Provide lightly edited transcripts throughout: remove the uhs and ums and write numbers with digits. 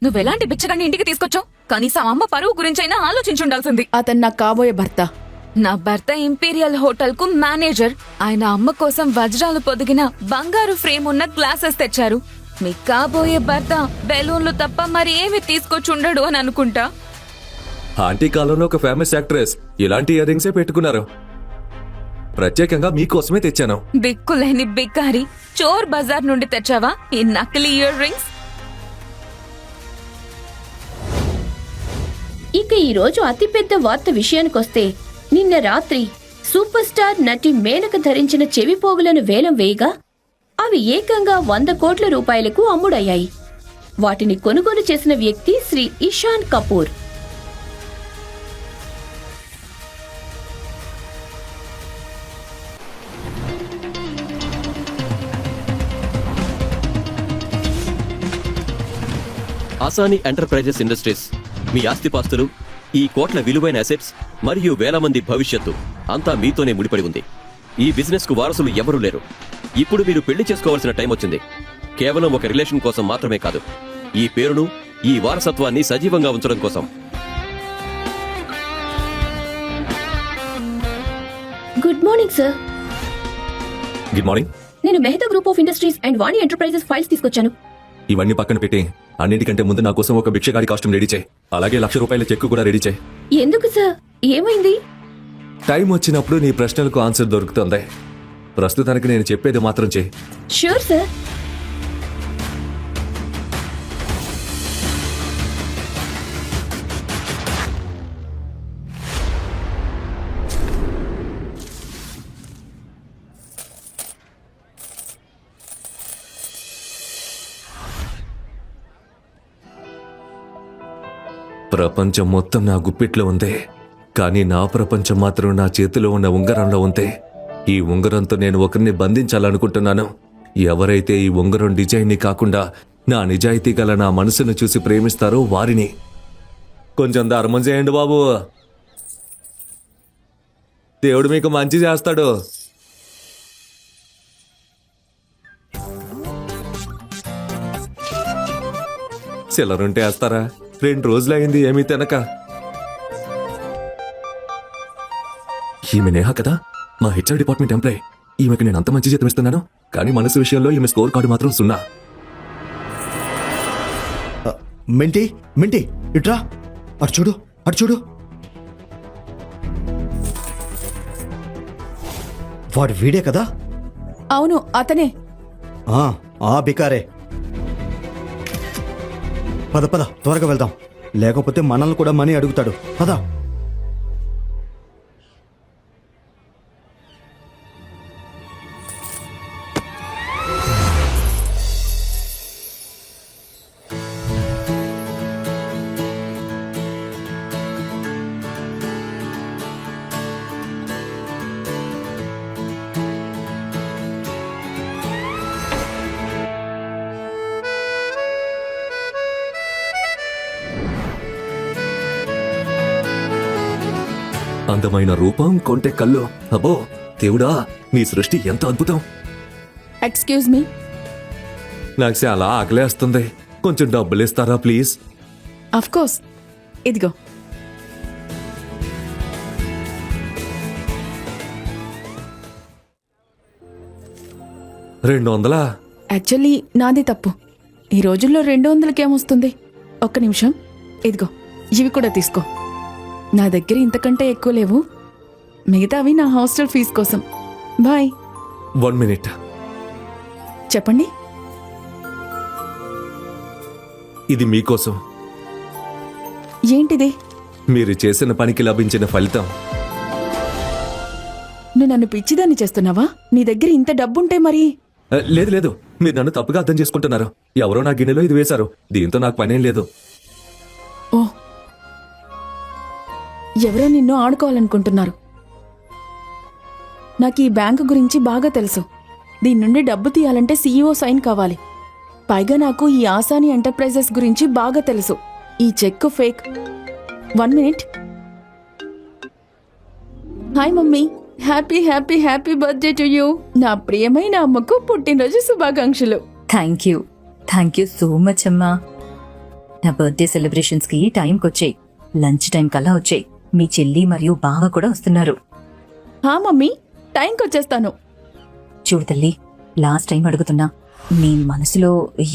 నువ్వెలాంటి బిచ్చగాన్ని ఇంటికి తీసుకొచ్చావు? కనీసం అమ్మ పరువు గురించైనా ఆలోచించుండాల్సింది. అతను నాకు కాబోయే భర్త. నా భర్త ఇంపీరియల్ హోటల్ కు మేనేజర్. ఆయన అమ్మ కోసం వజ్రాలు పొదిగిన బంగారు ఫ్రేమ్ ఉన్న గ్లాసెస్ తెచ్చారు. మీ కాబోయే భర్త బెలూన్లు తప్ప మరి ఏమి తీసుకొచ్చుండడు అని అనుకుంటా. ఆంటీ కాలంలో ఒక ఫేమస్ యాక్ట్రెస్ ఇలాంటి ఇయర్ రింగ్సే పెట్టుకున్నారు. ప్రత్యేకంగా మీకోసమే తెచ్చాను. దిక్కులేని బికారి, చోర్ బజార్ నుండి తెచ్చావా ఈ నకిలీ ఇయర్ రింగ్స్? ఇక ఈరోజు అతిపెద్ద వార్త విషయానికొస్తే, నిన్న రాత్రి సూపర్ స్టార్ నటి మేనక ధరించిన చెవి పోగులను వేలం వేయగా అవి ఏకంగా 100 కోట్ల రూపాయలకు అమ్ముడయ్యాయి. వాటిని కొనుగోలు చేసిన వ్యక్తి శ్రీ ఇషాన్ కపూర్. ఆసాని ఎంటర్ప్రైజెస్ ఇండస్ట్రీస్ మీ ఆస్తిపాస్తులు, ఈ కోట్ల విలువైన అసెట్స్ మరియు వేల మంది భవిష్యత్తు అంతా మీతోనే ముడిపడి ఉంది. ఈ బిజినెస్ కు వారసులు ఎవరూ లేరు. ఇప్పుడు మీరు పెళ్లి చేసుకోవాల్సిన టైం వచ్చింది. కేవలం ఒక రిలేషన్ కోసం మాత్రమే కాదు, ఈ పేరును, ఈ వారసత్వాన్ని సజీవంగా ఉంచడం కోసం. Good morning sir. Good morning. నేను Mehta group of industries and Vani enterprises files తీసుకొచ్చాను. ఇవన్నీ పక్కన పెట్టి అన్నింటికంటే ముందు నా కోసం ఒక భిక్షగాడి కాస్ట్యూమ్ రెడీ చేయి. అలాగే 1,00,000 రూపాయల చెక్కు కూడా రెడీ చేయి. ఎందుకు సార్? ఏమైంది? టైం వచ్చినప్పుడు నీ ప్రశ్నలకు ఆన్సర్ దొరుకుతుంది. ప్రస్తుతానికి నేను చెప్పేది మాత్రం చేయి. Sure sir. ప్రపంచం మొత్తం నా గుప్పిట్లో ఉంది, కానీ నా ప్రపంచం మాత్రం నా చేతిలో ఉన్న ఉంగరంలో ఉంది. ఈ ఉంగరంతో నేను ఒకరిని బంధించాలనుకుంటున్నాను. ఎవరైతే ఈ ఉంగరం డిజైన్ని కాకుండా నా నిజాయితీ గల నా మనసును చూసి ప్రేమిస్తారో వారిని. కొంచెం ధర్మం చేయండి బాబు, దేవుడు మీకు మంచి చేస్తాడు. చిల్లరుంటే వేస్తారా? 2 రోజులైంది ఏమీ తినక. ఈమె నేహ కదా, మా హెచ్ఆర్ డిపార్ట్మెంట్ ఎంప్లాయ్. ఈమెకి నేను అంత మంచి జీతం ఇస్తున్నాను, కానీ మనసు విషయంలో ఈమె స్కోర్ కార్డు మాత్రం 0. మింటి మింటి ఇట్రా, అటు చూడు, అటు చూడు. వాడు వీడే కదా? అవును, అతనే. ఆ బికారే. పద పద, త్వరగా వెళ్దాం, లేకపోతే మనల్ని కూడా మనీ అడుగుతాడు. పద. అందమైన రూపం, కొంటె కళ్ళు. అబ్బో దేవుడా, మీ సృష్టి ఎంత అద్భుతం. Excuse me. నాకు చాలా ఆకలేస్తుంది, కొంచెం డబ్బులు ఇస్తారా ప్లీజ్? అఫ్ కోర్స్, ఇదిగో. $200? యాక్చువల్లీ నాది తప్పు. ఈ రోజుల్లో 200కేమొస్తుంది? ఒక్క నిమిషం, ఇదిగో, ఇవి కూడా తీసుకో. నా దగ్గర ఇంతకంటే ఎక్కువ లేవు, మిగతావి నా హాస్టల్ ఫీజు కోసం. బాయ్. 1 minute. చెప్పండి. ఇది మీకోసం. ఏంటిది? మీరు చేసిన పనికి లభించిన ఫలితం. నువ్వు నన్ను పిచ్చిదాన్ని చేస్తున్నావా? నీ దగ్గర ఇంత డబ్బుంటే మరి? లేదు లేదు, మీరు నన్ను తప్పుగా అర్థం చేసుకుంటున్నారు. ఎవరో నా గిన్నెలో ఇది వేశారు, దీంతో నాకు పనేం లేదు. ఓ, ఎవరో నిన్ను ఆడుకోవాలనుకుంటున్నారు. నాకు ఈ బ్యాంకు గురించి బాగా తెలుసు. దీని నుండి డబ్బు తీయాలంటే సీఈఓ సైన్ కావాలి. పైగా నాకు ఈ ఆసాని ఎంటర్ప్రైజెస్ గురించి బాగా తెలుసు. ఈ check fake. 1 minute. Hi mummy, happy happy happy birthday to you. నా ప్రియమైన అమ్మకు పుట్టినరోజు శుభాకాంక్షలు. థ్యాంక్ యూ సో మచ్ అమ్మా. నా బర్త్డే సెలబ్రేషన్స్ కి టైంకి వచ్చాయి. లంచ్ టైం కల్లా వచ్చాయి. మీ చెల్లి మరియు బావ కూడా వస్తున్నారు. హా మమ్మీ, టైంకి వచ్చేస్తాను. చూడు తల్లి, లాస్ట్ టైం అడుగుతున్నా, నీ మనసులో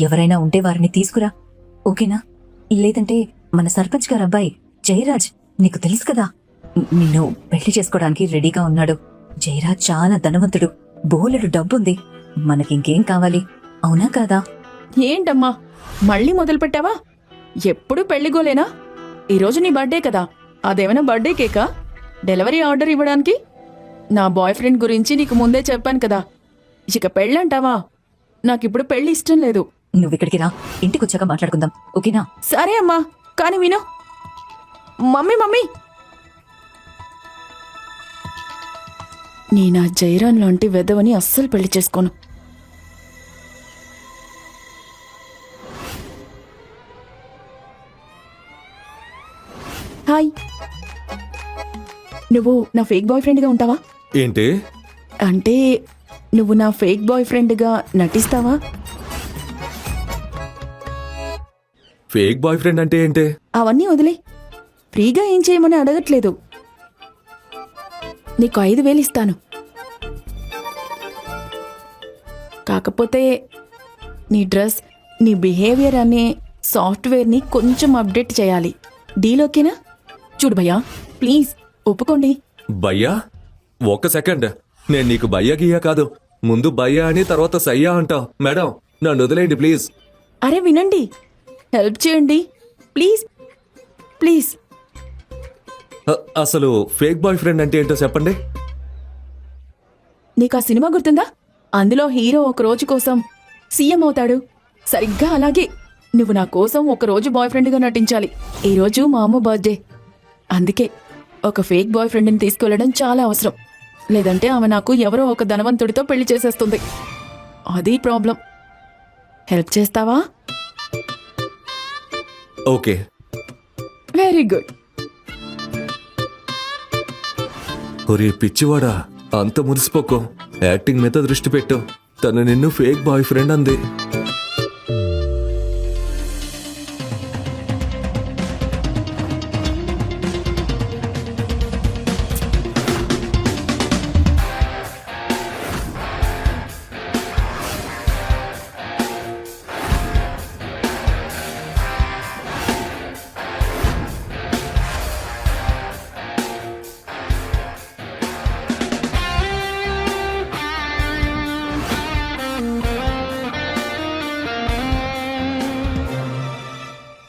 ఎవరైనా ఉంటే వారిని తీసుకురా, ఓకేనా? లేదంటే మన సర్పంచ్ గారు అబ్బాయి జయరాజ్, నీకు తెలుసు కదా, నిన్ను పెళ్లి చేసుకోవడానికి రెడీగా ఉన్నాడు. జయరాజ్ చాలా ధనవంతుడు, బోలెడు డబ్బుంది. మనకింకేం కావాలి, అవునా కాదా? ఏంటమ్మా మళ్ళీ మొదలు పెట్టావా? ఎప్పుడు పెళ్లిగోలేనా? ఈరోజు నీ బర్త్డే కదా, అదేమైనా బర్త్డే కేకా? డెలివరీ ఆర్డర్ ఇవ్వడానికి? నా బాయ్ ఫ్రెండ్ గురించి నీకు ముందే చెప్పాను కదా. ఇక పెళ్ళంటావా? నాకిప్పుడు పెళ్లి ఇష్టం లేదు. నువ్విక్కడికి రా, ఇంటికొచ్చాక మాట్లాడుకుందాం, ఓకేనా? సరే అమ్మా, కానీ విను. మమ్మీ మమ్మీ, నీ నా జైరాన్ లాంటి వెదవని అస్సలు పెళ్లి చేసుకోను. హాయ్, నువ్వు నా ఫేక్ బాయ్ ఫ్రెండ్గా ఉంటావా? ఏంటి? అంటే నువ్వు నా ఫేక్ బాయ్ ఫ్రెండ్గా నటిస్తావా? ఫేక్ బాయ్ ఫ్రెండ్ అంటే ఏంటి? అవన్నీ వదిలే, ఫ్రీగా ఏం చేయమని అడగట్లేదు. నీకు 5,000 ఇస్తాను. కాకపోతే నీ డ్రెస్, నీ బిహేవియర్ అనే సాఫ్ట్వేర్ని కొంచెం అప్డేట్ చేయాలి. డీల్ ఓకేనా? చూడు భయ్యా, ప్లీజ్ ఒప్పుకోండి. భయ్యా, ఒక్క సెకండ్. నేను నీకు భయ్యా గియ్యా కాదు, ముందు భయ్యా అని తర్వాత సయ్యా అంటావు. మేడం, నన్ను వదిలేయండి ప్లీజ్. అరే వినండి, హెల్ప్ చేయండి ప్లీజ్ ప్లీజ్. అసలు ఫేక్ బాయ్ ఫ్రెండ్ అంటే ఏంటో చెప్పండి. నీకు ఆ సినిమా గుర్తుందా? అందులో హీరో ఒక రోజు కోసం సీఎం అవుతాడు. సరిగ్గా అలాగే నువ్వు నా కోసం ఒక రోజు బాయ్ ఫ్రెండ్గా నటించాలి. ఈ రోజు మా అమ్మ బర్త్డే, అందుకే ఒక ఫేక్ బాయ్ ఫ్రెండ్ని తీసుకెళ్లడం చాలా అవసరం. లేదంటే ఆమె నాకు ఎవరో ఒక ధనవంతుడితో పెళ్లి చేసేస్తుంది. అది ప్రాబ్లం. హెల్ప్ చేస్తావా? ఓకే. Very good. ఒరే పిచ్చివాడా, అంత మురిసిపోకో. యాక్టింగ్ మీద దృష్టి పెట్టు. తను నిన్ను ఫేక్ బాయ్ ఫ్రెండ్ అంది.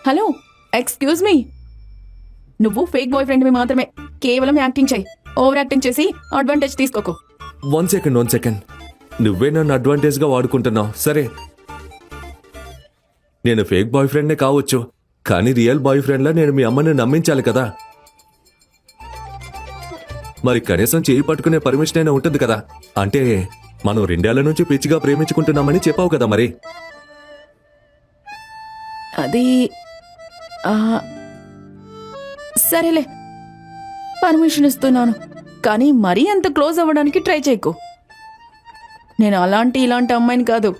Hello, excuse me. నువ్వు ఫేక్ బాయ్ ఫ్రెండ్వి మాత్రమే. కేవలం యాక్టింగ్ చేయి. ఓవర్ యాక్టింగ్ చేసి అడ్వాంటేజ్ తీసుకోకు. One second. నువ్వే నన్ను అడ్వాంటేజ్గా వాడుకుంటున్నావు. సరే, నేను ఫేక్ బాయ్ ఫ్రెండ్నే కావచ్చు, కానీ రియల్ బాయ్ ఫ్రెండ్లా నేను మీ అమ్మని నమ్మించాలి కదా. మరి కనీసం చేయి పట్టుకునే పర్మిషన్ అయినా ఉంటుంది కదా. అంటే మనం 2 ఏళ్ల నుంచి పిచ్చిగా ప్రేమించుకుంటున్నామని చెప్పావు కదా. మరి అది సరేలే, పర్మిషన్ ఇస్తున్నాను. కానీ మరీ అంత క్లోజ్ అవ్వడానికి ట్రై చేయకు. నేను ఇలాంటి అమ్మాయిని కాదు.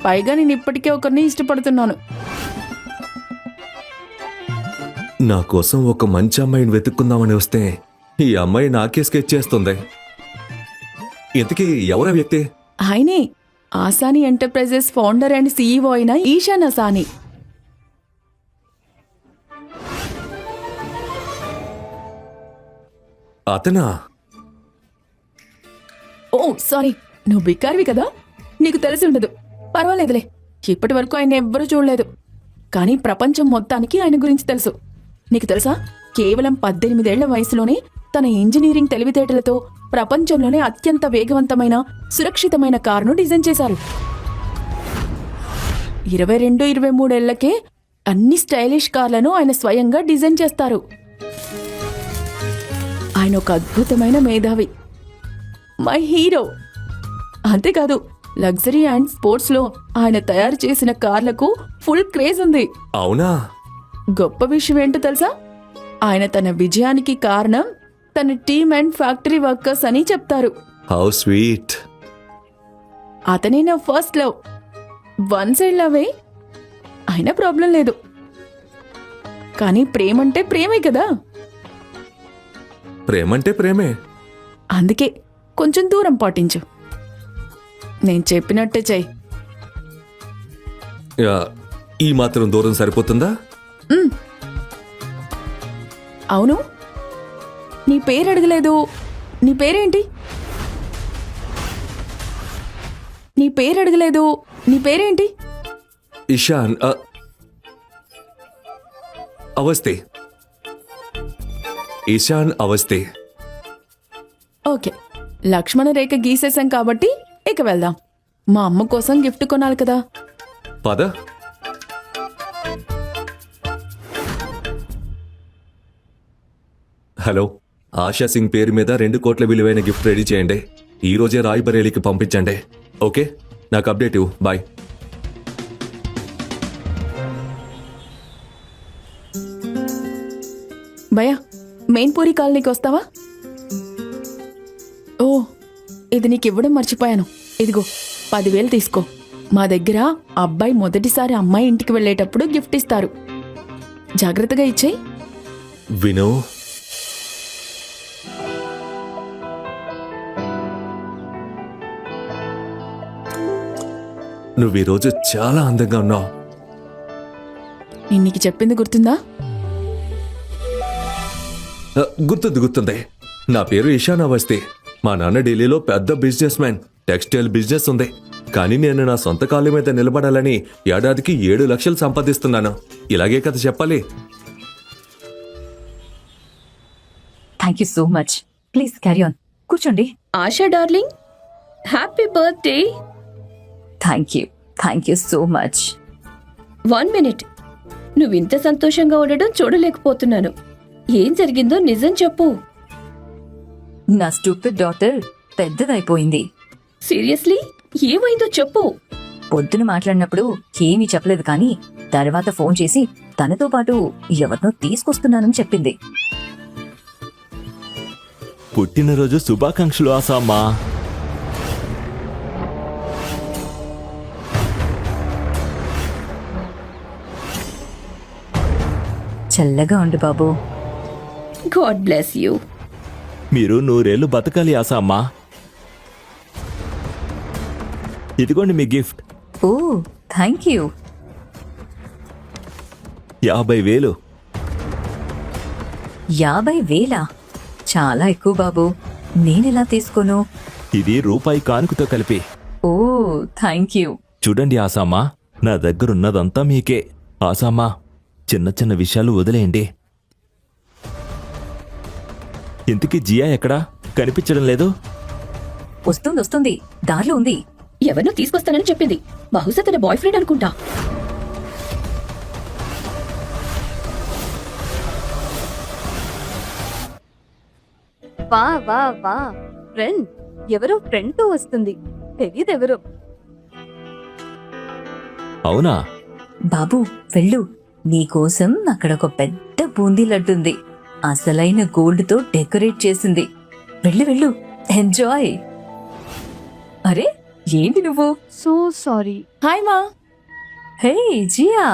పైగా నేను ఇప్పటికే ఒకరిని ఇష్టపడుతున్నాను. నా కోసం ఒక మంచి అమ్మాయిని వెతుక్కుందామని వస్తే ఈ అమ్మాయి నాకే స్కెచ్ చేస్తుంది. ఇంతకీ ఎవరా వ్యక్తి? ఆయనే ఆసాని ఎంటర్ప్రైజెస్ ఫౌండర్ అండ్ సీఈఓ అయిన ఈశాన్ అసాని. అతనా? ఓ సారీ, నువ్వు బికార్వి కదా, నీకు తెలిసి ఉండదు. పర్వాలేదులే, ఇప్పటి వరకు ఆయన ఎవ్వరూ చూడలేదు. కానీ ప్రపంచం మొత్తానికి ఆయన గురించి తెలుసు. నీకు తెలుసా, కేవలం 18 ఏళ్ల వయసులోనే తన ఇంజనీరింగ్ తెలివితేటలతో ప్రపంచంలోనే అత్యంత వేగవంతమైన సురక్షితమైన కారును డిజైన్ చేశారు. 22-23 ఏళ్లకే అన్ని స్టైలిష్ కార్లను ఆయన స్వయంగా డిజైన్ చేస్తారు. ఆయన ఒక అద్భుతమైన మేధావి, మై హీరో. అంతేకాదు, లగ్జరీ అండ్ స్పోర్ట్స్ లో ఆయన తయారు చేసిన కార్లకు ఫుల్ క్రేజ్ ఉంది. అవునా? గొప్ప విషయం ఏంటో తెలుసా, ఆయన తన విజయానికి కారణం తన టీమ్ అండ్ ఫ్యాక్టరీ వర్కర్స్ అని చెప్తారు. How sweet. అతనే నా ఫస్ట్ లవ్. 1 సైడ్ లవే అయినా ప్రాబ్లం లేదు. కానీ ప్రేమంటే ప్రేమే కదా. ప్రేమంటే ప్రేమే. అందుకే కొంచెం దూరం పాటించు. నేను చెప్పినట్టే చెయ్యి. యా, ఈ మాత్రం దూరం సరిపోతుందా? అవును, నీ పేరు అడగలేదు. నీ పేరేంటి? నీ పేరు అడగలేదు. నీ పేరేంటి? ఇషాన్. అవస్థే. ఇషాన్ అవస్థే. ఓకే, లక్ష్మణ రేఖ గీసేశాం కాబట్టి ఇక వెళ్దాం. మా అమ్మ కోసం గిఫ్ట్ కొనాలి కదా. పద. హలో, ఆశా సింగ్ పేరు మీద 2 కోట్ల విలువైన గిఫ్ట్ రెడీ చేయండి. ఈ రోజే రాయ్బరేలీకి పంపించండి. ఓకే, నాకు అప్డేట్ ఇవ్వు. బాయ్. భయా, మెయిన్పూరి కాలనీకి వస్తావా? ఓ, ఇది నీకు ఇవ్వడం మర్చిపోయాను. ఇదిగో 10,000 తీసుకో. మా దగ్గర అబ్బాయి మొదటిసారి అమ్మాయి ఇంటికి వెళ్ళేటప్పుడు గిఫ్ట్ ఇస్తారు. జాగ్రత్తగా ఇచ్చేయి. విను, నువ్వు ఈరోజు చాలా అందంగా ఉన్నావు. నేను నీకు చెప్పింది గుర్తుందా? గుర్తుంది. నా పేరు ఇషాన్ అవస్థి. మా నాన్న ఢిల్లీలో పెద్ద బిజినెస్ మ్యాన్. టెక్స్టైల్ బిజినెస్ ఉంది. కానీ నేను నా సొంత కాళ్ళ మీద నిలబడాలని ఏడాదికి 7 లక్షలు సంపాదిస్తున్నాను. ఇలాగే కదా చెప్పాలి. Thank you so much. Please carry on. కూర్చోండి. Asha darling, happy birthday. Thank you so much. 1 minute. నువ్వింత సంతోషంగా ఉండడం చూడలేకపోతున్నాను. ఏం జరిగిందో నిజం చెప్పు. నా స్టూపిడ్ డాటర్ పెద్దదైపోయింది. సీరియస్లీ? ఏమైందో చెప్పు. పొద్దున మాట్లాడినప్పుడు ఏమీ చెప్పలేదు, కానీ తర్వాత ఫోన్ చేసి తనతో పాటు ఎవరినో తీసుకొస్తున్నానని చెప్పింది. పుట్టినరోజు శుభాకాంక్షలు ఆసామ్మా. చల్లగా ఉండు బాబు. God bless you. మీరు 100 ఏళ్ళు బతకాలి ఆసామ్మా. ఇదిగోండి మీ గిఫ్ట్. ఓ, థ్యాంక్ యూ. 50,000. 50,000? చాలా ఎక్కువ బాబు. నేనెలా తీసుకోను? ఇది రూపాయి కానుకతో కలిపి. ఓ, థ్యాంక్ యూ. చూడండి ఆసామ్మా, నా దగ్గరున్నదంతా మీకే. ఆసామ్మా, చిన్న చిన్న విషయాలు వదిలేయండి. ఇంతకీ జియా ఎక్కడా? కనిపించడం లేదు. వస్తుంది, దారిలో ఉంది. ఎవరినో తీసుకొస్తానని చెప్పింది. బహుశా తన బాయ్ ఫ్రెండ్ అనుకుంటా. వా వా వా, ఫ్రెండ్. ఎవరో ఫ్రెండ్ తో వస్తుంది. తెలియదెవరో. అవునా? బాబు వెళ్ళు. నీకోసం అక్కడ ఒక పెద్ద బూందీ లడ్డుంది. అసలైన గోల్డ్ తో డెకరేట్ చేసింది. వెళ్ళు, ఎంజాయ్. అరే, ఏంటి నువ్వు? So sorry. హాయ్ మా. హే జియా.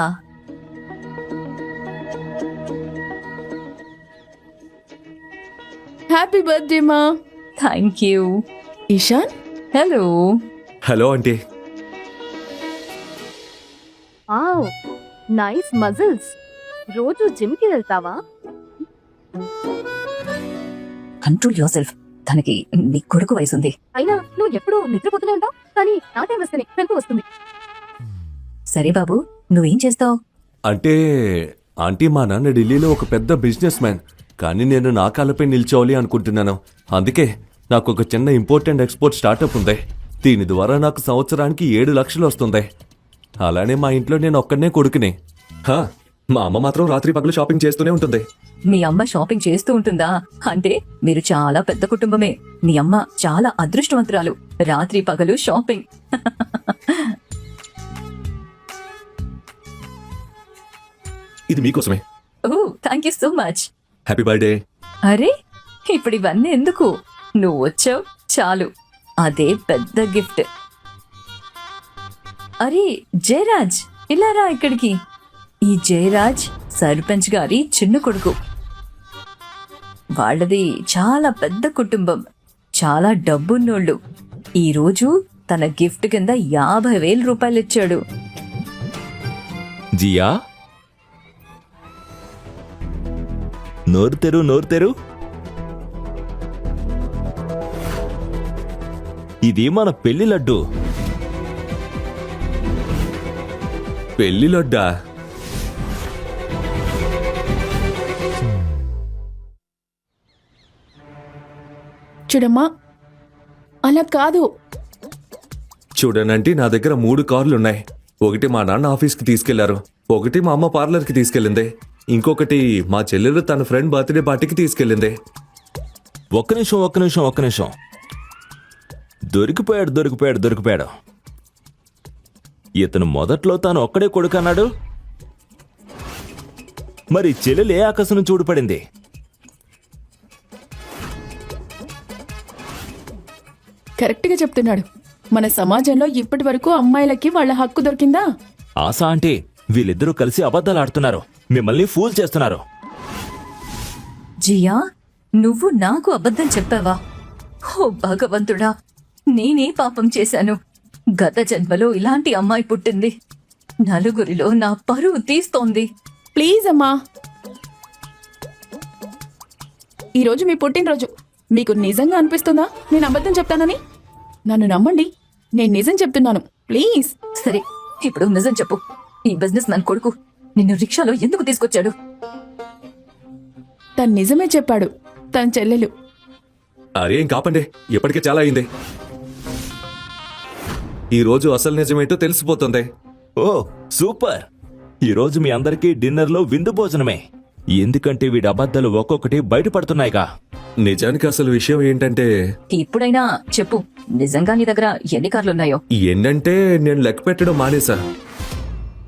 హ్యాపీ బర్త్డే మా. Thank you. Ishan. Hello. Hello aunty. Wow, nice muscles. రోజు జిమ్ కి వెళ్తావా? Control your self. తనకి నీ కొడుకు వయసుంది. అయినా నువ్వు ఎప్పుడూ నిద్రపోతూనే ఉంటావు, కానీ నా టైం వస్తేనే వెళ్తూ వస్తుంది. సరే బాబు, నువ్వేం చేస్తావు? అంటే ఆంటీ, మా నాన్న ఢిల్లీలో ఒక పెద్ద బిజినెస్ మ్యాన్. కానీ నేను నా కాళ్ళపై నిల్చోవాలి అనుకుంటున్నాను. అందుకే నాకు ఒక చిన్న ఇంపోర్ట్ ఎక్స్పోర్ట్ స్టార్టప్ ఉంది. దీని ద్వారా నాకు సంవత్సరానికి 7 లక్షలు వస్తుంది. అలానే మా ఇంట్లో నేను ఒక్కడనే కొడుకుని. మా అమ్మ మాత్రం రాత్రి పగలు షాపింగ్ చేస్తూనే ఉంటుంది. మీ అమ్మ షాపింగ్ చేస్తూ ఉంటుందా? అంటే మీరు చాలా పెద్ద కుటుంబమే. మీ అమ్మ చాలా అదృష్టవంతురాలు. రాత్రి పగలు షాపింగ్. ఇది మీకోసమే. Oh, thank you so much. Happy birthday. అరే, ఇప్పుడు ఇవన్నీ ఎందుకు? నువ్వు వచ్చావు చాలు. అదే పెద్ద గిఫ్ట్. అరే జయరాజ్, ఇలా రా ఇక్కడికి. ఈ జయరాజ్ సర్పంచ్ గారి చిన్న కొడుకు. వాళ్ళది చాలా పెద్ద కుటుంబం, చాలా డబ్బున్నోళ్ళు. ఈరోజు తన గిఫ్ట్ కింద 50,000 రూపాయలు ఇచ్చాడు. జియా, నోరు తెరు, నోరు తెరు. ఇది మన పెళ్లి లడ్డు. పెళ్లి లడ్డా? చూడమ్మా, అలా కాదు. చూడనంటే నా దగ్గర 3 కార్లున్నాయి. ఒకటి మా నాన్న ఆఫీస్కి తీసుకెళ్లారు, ఒకటి మా అమ్మ పార్లర్కి తీసుకెళ్ళింది, ఇంకొకటి మా చెల్లెలు తన ఫ్రెండ్ బర్త్డే పార్టీకి తీసుకెళ్ళింది. ఒక్క నిమిషం. దొరికిపోయాడు. ఇతను మొదట్లో తాను ఒక్కడే కొడుకన్నాడు. మరి చెల్లెలు ఏ ఆకాశం చూడపడింది? కరెక్ట్గా చెప్తున్నాడు. మన సమాజంలో ఇప్పటి వరకు అమ్మాయిలకి వాళ్ళ హక్కు దొరికిందా? ఆశా అంటే వీళ్ళిద్దరూ కలిసి అబద్ధాలు ఆడుతున్నారు, మిమ్మల్ని ఫూల్ చేస్తున్నారు. జియా, నువ్వు నాకు అబద్ధం చెప్పావా? ఓ భగవంతుడా, నేనే పాపం చేశాను. గత జన్మలో ఇలాంటి అమ్మాయి పుట్టింది. నలుగురిలో నా పరువు తీస్తోంది. ప్లీజ్ అమ్మా, ఈరోజు మీ పుట్టినరోజు. మీకు నిజంగా అనిపిస్తుందా నేను అబద్ధం చెప్తానని? నన్ను నమ్మండి, నేను నిజం చెప్తున్నాను. ప్లీజ్. సరే, ఇప్పుడు నిజం చెప్పు. ఈ బిజినెస్ మ్యాన్ కొడుకు నిన్ను రిక్షాలో ఎందుకు తీసుకొచ్చాడు? తను నిజమే చెప్పాడు. తన చెల్లెలు. అరేం కాపండి, ఇప్పటికే చాలా అయింది. ఈ రోజు అసలు నిజమేంటో తెలిసిపోతుంది. ఓ సూపర్! ఈరోజు మీ అందరికీ డిన్నర్లో విందు భోజనమే. ఎందుకంటే వీడి అబద్ధాలు ఒక్కొక్కటి బయటపడుతున్నాయిగా. నిజానికి అసలు విషయం ఏంటంటే, ఇప్పుడైనా చెప్పు, నిజంగా నీ దగ్గర ఎన్ని కార్లున్నాయో? ఏంటంటే నేను లెక్క పెట్టడం మానేసా.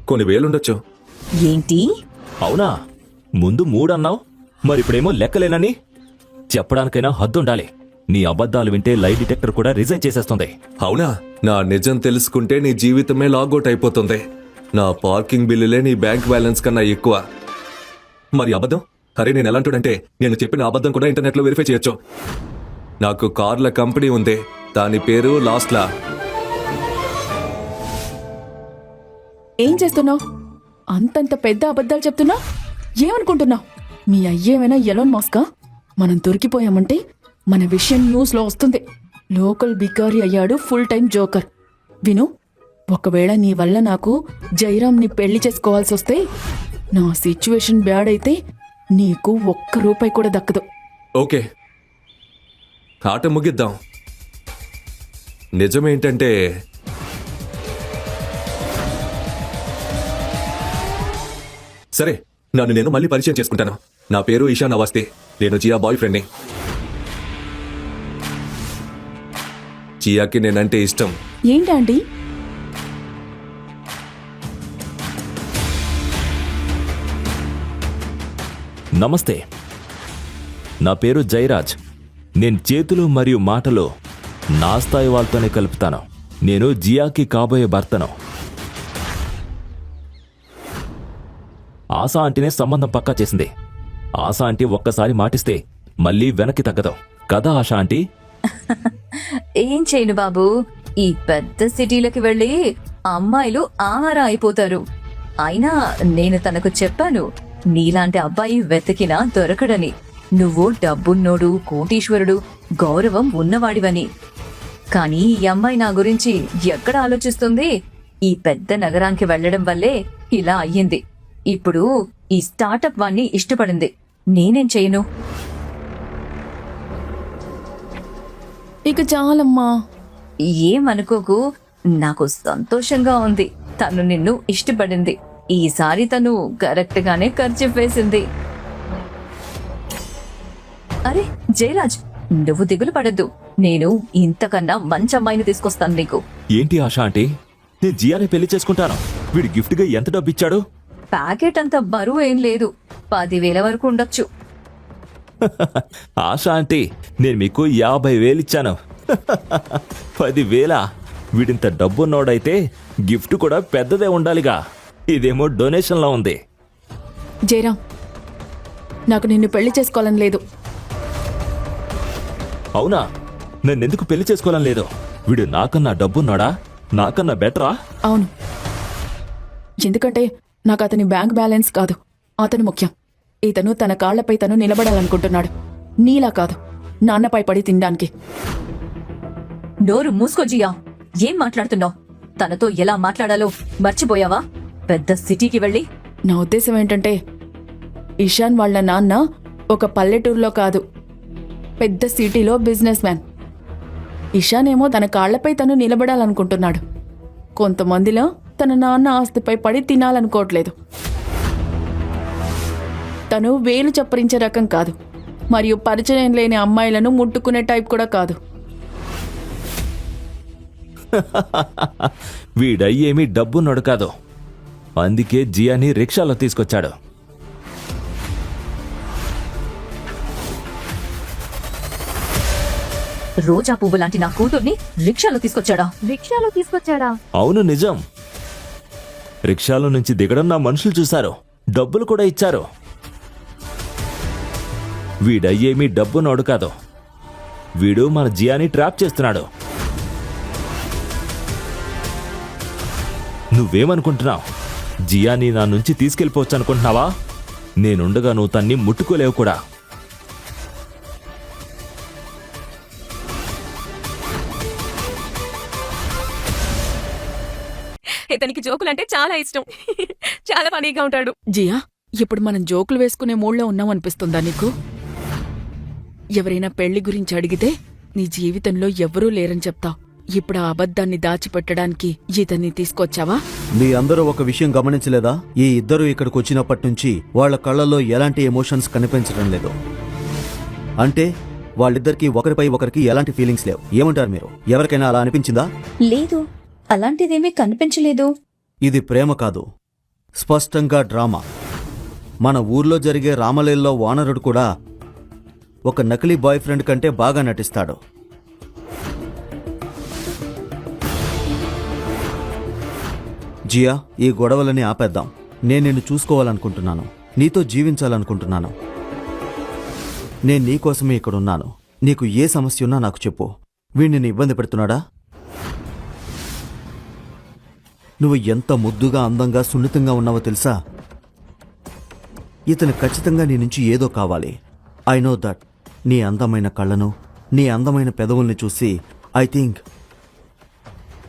కొన్ని వేలుండొచ్చు. ఏంటి? అవునా? ముందు 3 అన్నావు, మరిప్పుడేమో లెక్కలేనని? చెప్పడానికైనా హద్దుండాలి. నీ అబద్ధాలు వింటే లై డిటెక్టర్ కూడా రిజైన్ చేసేస్తుంది. అవునా? నా నిజం తెలుసుకుంటే నీ జీవితమే లాగౌట్ అయిపోతుంది. నా పార్కింగ్ బిల్లులే నీ బ్యాంక్ బ్యాలెన్స్ కన్నా ఎక్కువ. మరి అబద్ధం? అరే నేను ఎలాంటిదంటే, నేను చెప్పిన అబద్ధం కూడా ఇంటర్నెట్లో వెరిఫై చేయొచ్చు. నాకు కార్ల కంపెనీ ఉంది, దాని పేరు లాస్ట్లా. ఏం చేస్తున్నావు? అంతంత పెద్ద అబద్ధాలు చెప్తున్నా? ఏమనుకుంటున్నావు? మీ అయ్యేమైనా ఎలాన్ మాస్కా? మనం దొరికిపోయామంటే మన విషయం న్యూస్లో వస్తుంది. లోకల్ బికారి అయ్యాడు ఫుల్ టైం జోకర్. విను, ఒకవేళ నీ వల్ల నాకు జైరామ్ని పెళ్లి చేసుకోవాల్సి వస్తే, నా సిచ్యువేషన్ బ్యాడ్ అయితే నీకు ₹1 కూడా దక్కదు. ఓకే, ఆట ముగిద్దాం. నిజమేంటంటే, సరే నన్ను నేను మళ్ళీ పరిచయం చేసుకుంటాను. నా పేరు ఇషాన్ అవస్థి, నేను జియా బాయ్ ఫ్రెండ్ని. జియాకి నేనంటే ఇష్టం. ఏంటా అండి? నమస్తే, నా పేరు జయరాజ్. నేను చేతులు మరియు మాటలు నా స్థాయి వాళ్ళతోనే కలుపుతాను. నేను జియాకి కాబోయే భర్తను. ఆశా ఆంటీనే సంబంధం పక్కా చేసింది. ఆశా ఆంటీ ఒక్కసారి మాటిస్తే మళ్ళీ వెనక్కి తగ్గదు కదా ఆశా ఆంటీ? ఏం చేయను బాబు, ఈ పెద్ద సిటీలకి వెళ్ళి అమ్మాయిలు ఆహారా అయిపోతారు. అయినా నేను తనకు చెప్పాను, నీలాంటి అబ్బాయి వెతికినా దొరకడని. నువ్వు డబ్బున్నోడు, కోటీశ్వరుడు, గౌరవం ఉన్నవాడివని. కానీ ఈ అమ్మాయి నా గురించి ఎక్కడ ఆలోచిస్తుంది? ఈ పెద్ద నగరానికి వెళ్లడం వల్లే ఇలా అయ్యింది. ఇప్పుడు ఈ స్టార్టప్ వాణ్ణి ఇష్టపడింది. నేనేం చేయను? ఇక చాలమ్మా. ఏమనుకోకు, నాకు సంతోషంగా ఉంది. తను నిన్ను ఇష్టపడింది. ఈసారి తను కరెక్ట్ గానే ఖర్చు వేసింది. అరే జయరాజ్, నువ్వు దిగులు పడద్దు. నేను ఇంతకన్నా మంచి అమ్మాయిని తీసుకొస్తాను నీకు. ఏంటి ఆశా ఆంటీ, నేను జియాని పెళ్లి చేసుకుంటాను. వీడు గిఫ్ట్గా ఎంత డబ్బు ఇచ్చాడు? ప్యాకెట్ అంత బరువు ఏం లేదు, 10,000 వరకు ఉండొచ్చు. ఆశా ఆంటీ, నేను మీకు 50,000 ఇచ్చాను. 10,000? వీడింత డబ్బున్నోడైతే గిఫ్ట్ కూడా పెద్దదే ఉండాలిగా. ఇదేమో డొనేషన్లా ఉంది. జయరాం, నాకు నిన్ను పెళ్లి చేసుకోవాలని లేదు. అవునా? నన్నెందుకు పెళ్లి చేసుకోవాలని లేదు? వీడు నాకన్నా డబ్బున్నాడా? నాకన్నా బెటరా? అవును, ఎందుకంటే నాకు అతని బ్యాంక్ బ్యాలెన్స్ కాదు, అతను ముఖ్యం. ఇతను తన కాళ్లపై తను నిలబడాలనుకుంటున్నాడు, నీలా కాదు నాన్నపై పడి తినడానికి. నోరు మూసుకో జియా. ఏం మాట్లాడుతున్నావు? తనతో ఎలా మాట్లాడాలో మర్చిపోయావా? పెద్ద సిటీకి వెళ్ళి. నా ఉద్దేశం ఏంటంటే, ఇషాన్ వాళ్ళ నాన్న ఒక పల్లెటూరులో కాదు, పెద్ద సిటీలో బిజినెస్ మ్యాన్. ఇషాన్ ఏమో తన కాళ్లపై తను నిలబడాలనుకుంటున్నాడు. కొంతమందిలో తన నాన్న ఆస్తిపై పడి తినాలనుకోవట్లేదు. తను వేలు చప్పరించే రకం కాదు, మరియు పరిచయం లేని అమ్మాయిలను ముట్టుకునే టైప్ కూడా కాదు. వీడయ్యేమీ డబ్బున్నాడు కాదు, అందుకే జియాని రిక్షాలో తీసుకొచ్చాడు. రోజా పువ్వు లాంటి నా కూతుర్ని రిక్షాలో తీసుకొచ్చాడా? రిక్షాలో తీసుకొచ్చాడా? అవును, నిజం. రిక్షాలో నుంచి దిగడం నా మనుషులు చూశారు, డబ్బులు కూడా ఇచ్చారు. వీడయ్యేమీ డబ్బున్నాడు కాదు, వీడు మన జియాని ట్రాప్ చేస్తున్నాడు. నువ్వేమనుకుంటున్నావు? జియాని నా నుంచి తీసుకెళ్ళిపోవచ్చు అనుకుంటున్నావా? నేనుండగా నువ్వు తన్ని ముట్టుకోలేవు కూడా. ఇతనికి జోకులంటే చాలా ఇష్టం. చాలా ఫనీగా ఉంటాడు. జియా, ఇప్పుడు మనం జోకులు వేసుకునే మూడ్లో ఉన్నామనిపిస్తుందా నీకు? ఎవరైనా పెళ్లి గురించి అడిగితే నీ జీవితంలో ఎవ్వరూ లేరని చెప్తావు. ఇప్పుడు ఆ అబద్ధాన్ని దాచిపెట్టడానికి ఇతన్ని తీసుకొచ్చావా? మీ అందరూ ఒక విషయం గమనించలేదా? ఈ ఇద్దరు ఇక్కడికి వచ్చినప్పటి నుంచి వాళ్ళ కళ్ళల్లో ఎలాంటి ఎమోషన్స్ కనిపించడం లేదు. అంటే వాళ్ళిద్దరికి ఒకరిపై ఒకరికి ఎలాంటి ఫీలింగ్స్ లేవు. ఏమంటారు మీరు? ఎవరికైనా అలా అనిపించిందా? లేదు, అలాంటిదేమీ కనిపించలేదు. ఇది ప్రేమ కాదు, స్పష్టంగా డ్రామా. మన ఊర్లో జరిగే రామలీలలో వానరుడు కూడా ఒక నకిలీ బాయ్ ఫ్రెండ్ కంటే బాగా నటిస్తాడు. జియా, ఈ గొడవలని ఆపేద్దాం. నేను నిన్ను చూసుకోవాలనుకుంటున్నాను, నీతో జీవించాలనుకుంటున్నాను. నేను నీకోసమే ఇక్కడున్నాను. నీకు ఏ సమస్య ఉన్నా నాకు చెప్పు. వీడిని ఇబ్బంది పెడుతున్నాడా? నువ్వు ఎంత ముద్దుగా, అందంగా, సున్నితంగా ఉన్నావో తెలుసా? ఇతను ఖచ్చితంగా నీ నుంచి ఏదో కావాలి. I know that. నీ అందమైన కళ్ళను, నీ అందమైన పెదవుల్ని చూసి ఐ థింక్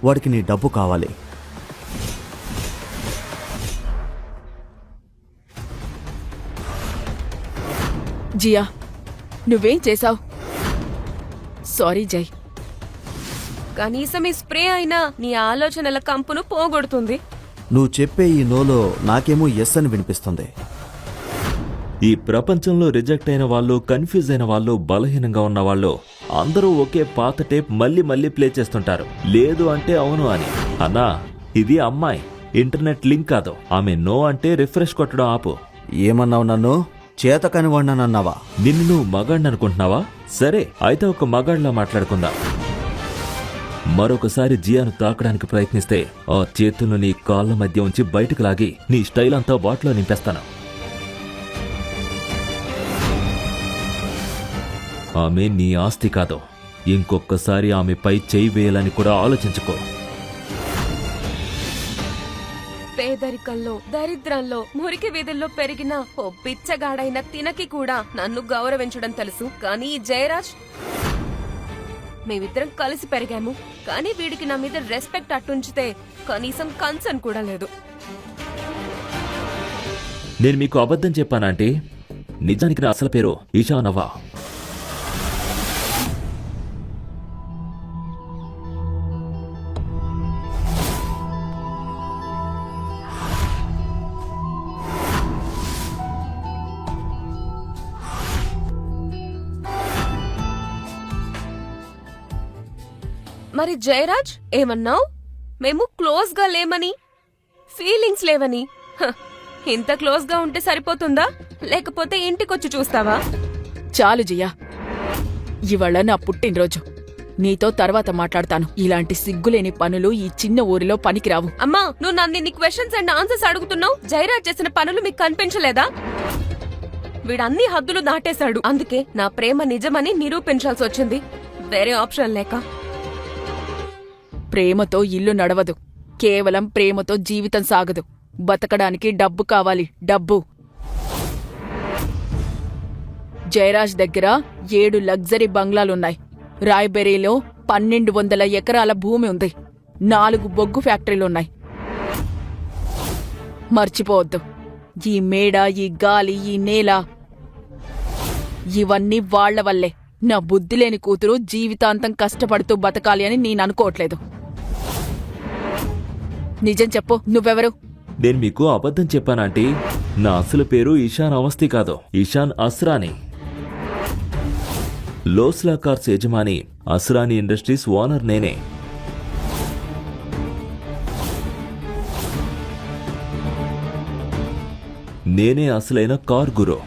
వాడికి నీ డబ్బు కావాలి. జియా, నువ్వేం చేశావు? సారీ జై. కనీసం ఈ స్ప్రే అయినా నీ ఆలోచనల కంపును పోగొడుతుంది. నువ్వు చెప్పే ఈ నోలో నాకేమో ఎస్ అని వినిపిస్తుంది. ఈ ప్రపంచంలో రిజెక్ట్ అయిన వాళ్ళు, కన్ఫ్యూజ్ అయిన వాళ్ళు, బలహీనంగా ఉన్న వాళ్ళు అందరూ ఒకే పాత టేప్ మళ్ళీ మళ్ళీ ప్లే చేస్తుంటారు. లేదు అంటే అవును అని. అన్నా, ఇది అమ్మాయి, ఇంటర్నెట్ లింక్ కాదు. ఆమె నో అంటే రిఫ్రెష్ కొట్టడం ఆపు. ఏమన్నావు? నన్ను చేతకాని వాడినన్నావా? నిన్ను నువ్వు మగాడిని అనుకుంటున్నావా? సరే, అయితే ఒక మగాడిలా మాట్లాడుకుందాం. మరొకసారి జియాను తాకడానికి ప్రయత్నిస్తే ఆ చేతులను నీ కాళ్ళ మధ్య ఉంచి బయటకు లాగి నీ స్టైల్ అంతా బాట్లో నింపేస్తాను. ఆమె నీ ఆస్తి కాదు. ఇంకొకసారి ఆమెపై చేయి వేయాలని కూడా ఆలోచించుకో. పేదరికంలో, దరిద్రంలో, మురికి వీధుల్లో పెరిగిన ఓ పిచ్చగాడైన తినకి కూడా నన్ను గౌరవించడం తెలుసు. కానీ ఈ జయరాజ్, మేమిద్దరం కలిసి పెరిగాము, కానీ వీడికి నా మీద రెస్పెక్ట్ అట్టుంచితే కనీసం కన్సర్న్ కూడా లేదు. నేను మీకు అబద్ధం చెప్పానంటే నిజానికి నా అసలు పేరు ఈశానవ్వ. మరి జయరాజ్, ఏమన్నావు? మేము క్లోజ్ గా లేమని, ఫీలింగ్స్ లేవని. హ, ఇంత క్లోజ్ గా ఉంటే సరిపోతుందా? లేకపోతే ఇంటికొచ్చి చూస్తావా? చాలు జియా, ఇవాళ నా పుట్టినరోజు. నీతో తర్వాత మాట్లాడతాను. ఇలాంటి సిగ్గులేని పనులు ఈ చిన్న ఊరిలో పనికిరావు. అమ్మా, నువ్వు నన్ను ఇన్ని క్వశ్చన్స్ అండ్ ఆన్సర్స్ అడుగుతున్నావు. జయరాజ్ చేసిన పనులు మీకు కనిపించలేదా? వీడన్ని హద్దులు దాటేశాడు. అందుకే నా ప్రేమ నిజమని నిరూపించాల్సి వచ్చింది, వేరే ఆప్షన్ లేక. ప్రేమతో ఇల్లు నడవదు, కేవలం ప్రేమతో జీవితం సాగదు. బతకడానికి డబ్బు కావాలి, డబ్బు. జయరాజ్ దగ్గర 7 లగ్జరీ బంగ్లాలున్నాయి. రాయ్బెరీలో 1200 ఎకరాల భూమి ఉంది. 4 బొగ్గు ఫ్యాక్టరీలున్నాయి. మర్చిపోవద్దు, ఈ మేడ, ఈ గాలి, ఈ నేల ఇవన్నీ వాళ్ల వల్లే. నా బుద్ధిలేని కూతురు జీవితాంతం కష్టపడుతూ బతకాలి అని నేననుకోవట్లేదు. నిజం చెప్పు, నువ్వెవరు? నేను మీకు అబద్ధం చెప్పానంటీ. నా అసలు పేరు ఇషాన్ అవస్థి కాదు, ఇషాన్ అస్రానీ. లోస్లా కార్స్ యజమాని, అస్రానీ ఇండస్ట్రీస్ ఓనర్ నేనే. నేనే అసలైన కార్ గురు.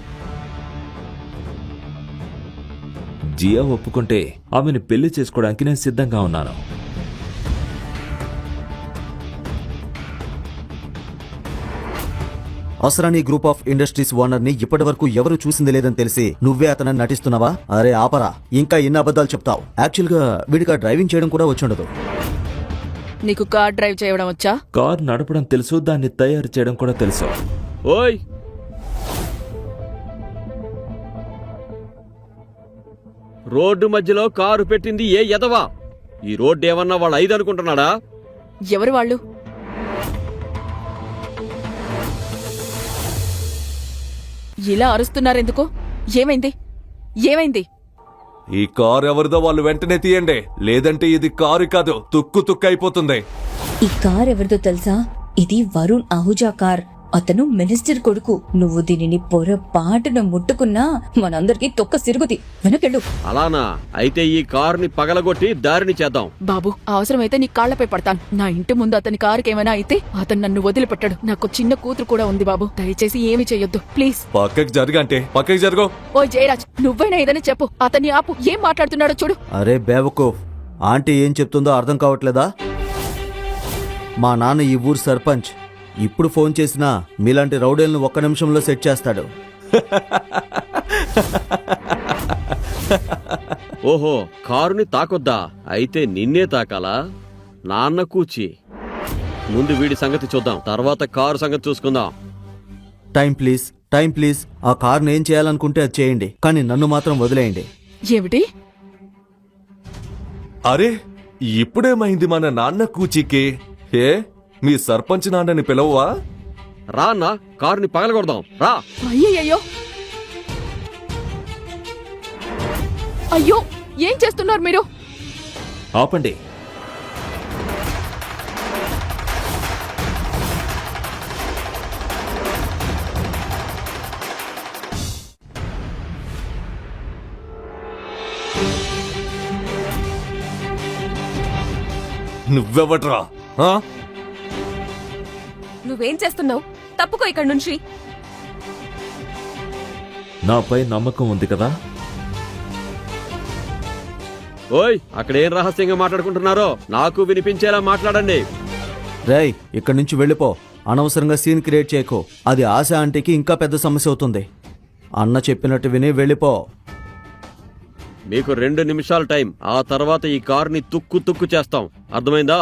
జియా ఒప్పుకుంటే ఆమెను పెళ్లి చేసుకోవడానికి నేను సిద్ధంగా ఉన్నాను. Asrani group of industries owner ని ఇప్పటి వరకు ఎవరు చూసింది లేదని తెలిసి నువ్వే అతనని నటిస్తున్నావా? అరే ఆపరా, ఇంకా ఎన్ని అబద్ధాలు చెప్తావు? యాక్చువల్ గా వీడికి డ్రైవింగ్ చేయడం కూడా వచ్చుండదు. నీకు కార్ డ్రైవ్ చేయడం వచ్చా? కార్ నడపడం తెలుసు, దాన్ని తయారు చేయడం కూడా తెలుసు. ఓయ్, రోడ్డు మధ్యలో కారు పెట్టింది ఏ ఎదవా? ఈ రోడ్డు ఏమన్నా వాళ్ళు 5 అనుకుంటున్నాడా? ఎవరు వాళ్ళు? ఇలా అరుస్తున్నారెందుకు? ఏమైంది? ఏమైంది? ఈ కారు ఎవరిదో వాళ్ళు వెంటనే తీయండి, లేదంటే ఇది కారు కాదు, తుక్కు తుక్కు అయిపోతుంది. ఈ కార్ ఎవరిదో తెలుసా? ఇది వరుణ్ అహూజా కార్. అతను మినిస్టర్ కొడుకు. నువ్వు దీనిని పొరపాటున ముట్టుకున్నా మనందరికీ తొక్క సిరుగుతి. వెనకెళ్ళు. అలానా? అయితే ఈ కారుని పగలగొట్టి దారిని చేద్దాం. బాబు, అవసరమైతే నీ కాళ్లపై పడతాను. నా ఇంటి ముందు అతని కారుకేమైనా అయితే అతను నన్ను వదిలిపెట్టాడు. నాకు చిన్న కూతురు కూడా ఉంది బాబు, దయచేసి ఏమి చెయ్యొద్దు ప్లీజ్. పక్కకి జరగంటే పక్కకి జరగో. ఓ జయరాజ్, నువ్వైనా ఏదని చెప్పు. అతన్ని ఆపు, ఏం మాట్లాడుతున్నాడో చూడు. అరే బేవకూఫ్, ఆంటీ ఏం చెప్తుందో అర్థం కావట్లేదా? మా నాన్న ఈ ఊరు సర్పంచ్. ఇప్పుడు ఫోన్ చేసినా మీలాంటి రౌడీలను 1 నిమిషంలో సెట్ చేస్తాడు. ఓహో, కారుని తాకొద్దా? అయితే నిన్నే తాకాలా? నాన్న కూచి. ముందు వీడి సంగతి చూద్దాం, తర్వాత కారు సంగతి చూసుకుందాం. Time please, time please. ఆ కార్ని ఏం చేయాలనుకుంటే అది చేయండి, కానీ నన్ను మాత్రం వదిలేయండి. ఏమిటి? అరే, ఇప్పుడేమైంది మన నాన్న కూచికి? ఏ, మీ సర్పంచ్ నాన్నని పిలవవా? రా అన్నా, కారుని పగలగొడదాం రా. అయ్యయ్యో, అయ్యో, ఏం చేస్తున్నారు మీరు? ఆపండి. నువ్వెవట్రా? నువ్వేం చేస్తున్నావు? తప్పుకో ఇక్కడి నుంచి. నాపై నమ్మకం ఉంది కదా? ఓయ్, అక్కడేం రహస్యంగా మాట్లాడుకుంటున్నారో నాకు వినిపించేలా మాట్లాడండి. రేయ్, ఇక్కడి నుంచి వెళ్ళిపో. అనవసరంగా సీన్ క్రియేట్ చేయకు. అది ఆశ ఆంటీకి ఇంకా పెద్ద సమస్య అవుతుంది. అన్న చెప్పినట్టు విని వెళ్ళిపో. మీకు 2 నిమిషాల టైం. ఆ తర్వాత ఈ కారుని తుక్కు తుక్కు చేస్తాం, అర్థమైందా?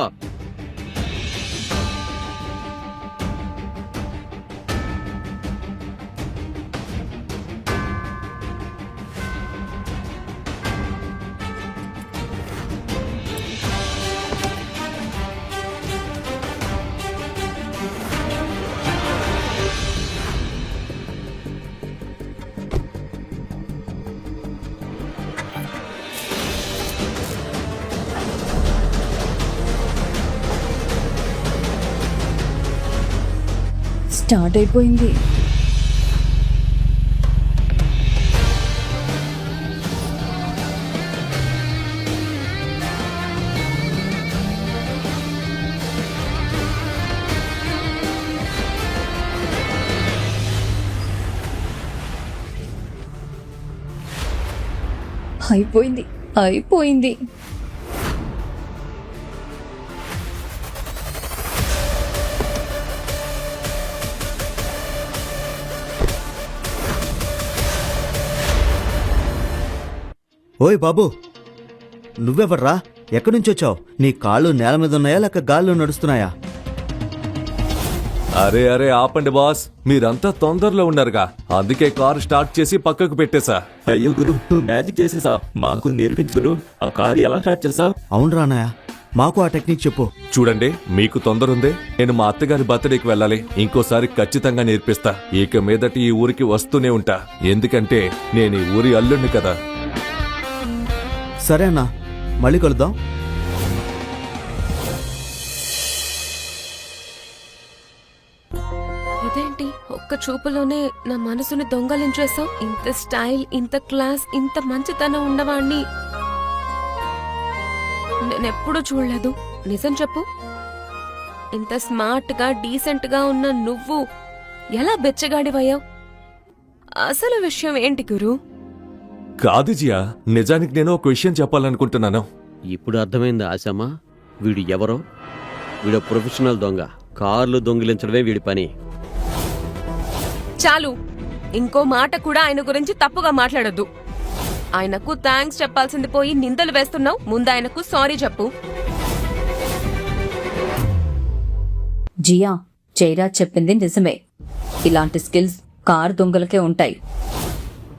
స్టార్ట్ అయిపోయింది. అయిపోయింది, అయిపోయింది. ఓయ్ బాబు, నువ్వెవర్రా? ఎక్కడి నుంచి వచ్చావు? నీ కాళ్ళు నేల మీద ఉన్నాయా లేక గాల్లో నడుస్తున్నాయా? అరే అరే ఆపండి బాస్, మీరంతా తొందరలో ఉన్నారుగా, అందుకే కారు స్టార్ట్ చేసి పక్కకు పెట్టేశా. అయ్యో గురు, నువ్వు మ్యాజిక్ చేసేసా, మాకు నేర్పించు గురు. ఆ కారు ఎలా స్టార్ట్ చేసా? అవును రానయ్య, మాకు ఆ టెక్నిక్ చెప్పు. చూడండి, మీకు తొందర ఉంది, నేను మా అత్తగారి బర్త్డేకి వెళ్ళాలి. ఇంకోసారి ఖచ్చితంగా నేర్పిస్తా. ఇక మీదటి ఈ ఊరికి వస్తూనే ఉంటా, ఎందుకంటే నేను ఈ ఊరి అల్లుడిని కదా. సరే అన్నా, మళ్ళీ కలుద్దాం. ఇదేంటి, ఒక్క చూపులోనే నా మనసుని దొంగలించేసావు? ఇంత స్టైల్, ఇంత క్లాస్, ఇంత మంచితనం ఉన్నవాణ్ణి నేనెప్పుడూ చూడలేదు. నిజం చెప్పు, ఇంత స్మార్ట్ గా డీసెంట్ గా ఉన్న నువ్వు ఎలా బెచ్చగాడివయ్యావు? అసలు విషయం ఏంటి గురు? కాదు జియా, నిజానికి నేను ఒక విషయం చెప్పాలనుకుంటున్నాను. ఇప్పుడు అర్థమైందా ఆశమ్మా? వీడు ఎవరో? వీడు ప్రొఫెషనల్ దొంగ. కార్లు దొంగిలించడమే వీడి పని. చాలు, ఇంకో మాట కూడా ఆయన గురించి తప్పుగా మాట్లాడొద్దు. ఆయనకు థ్యాంక్స్ చెప్పాల్సింది పోయి నిందలు వేస్తున్నావు. ముందు ఆయనకు సారీ చెప్పు. జియా, జయరాజ్ చెప్పింది నిజమే. ఇలాంటి స్కిల్స్ కార్ దొంగలకే ఉంటాయి.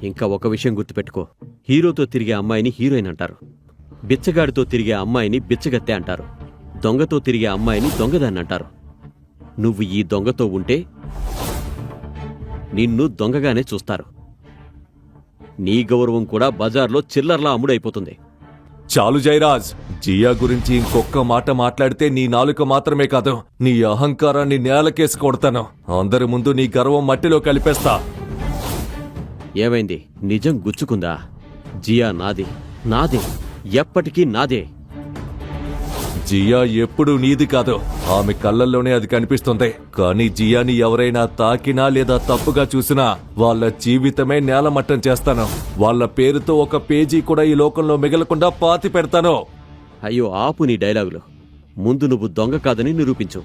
ఇంకా ఒక విషయం గుర్తుపెట్టుకో, హీరోతో తిరిగే అమ్మాయిని హీరోయిన్ అంటారు, బిచ్చగాడితో తిరిగే అమ్మాయిని బిచ్చగత్తె అంటారు, దొంగతో తిరిగే అమ్మాయిని దొంగదాన్ని అంటారు. నువ్వు ఈ దొంగతో ఉంటే నిన్ను దొంగగానే చూస్తారు. నీ గౌరవం కూడా బజార్లో చిల్లర్లా అమ్ముడైపోతుంది. చాలు జయరాజ్, జియా గురించి ఇంకొక్క మాట మాట్లాడితే నీ నాలుక మాత్రమే కాదు, నీ అహంకారాన్ని నేలకేసి కొడతాను. అందరి ముందు నీ గర్వం మట్టిలో కలిపేస్తా. ఏమైంది? నిజం గుచ్చుకుందా? జియా నాది, నాదే, ఎప్పటికీ నాదే. జియా ఎప్పుడూ నీది కాదు, ఆమె కళ్ళల్లోనే అది కనిపిస్తుంది. కానీ జియాని ఎవరైనా తాకినా లేదా తప్పుగా చూసినా వాళ్ళ జీవితమే నేలమట్టం చేస్తాను. వాళ్ళ పేరుతో ఒక పేజీ కూడా ఈ లోకంలో మిగలకుండా పాతి పెడతాను. అయ్యో ఆపు నీ డైలాగులు. ముందు నువ్వు దొంగ కాదని నిరూపించు.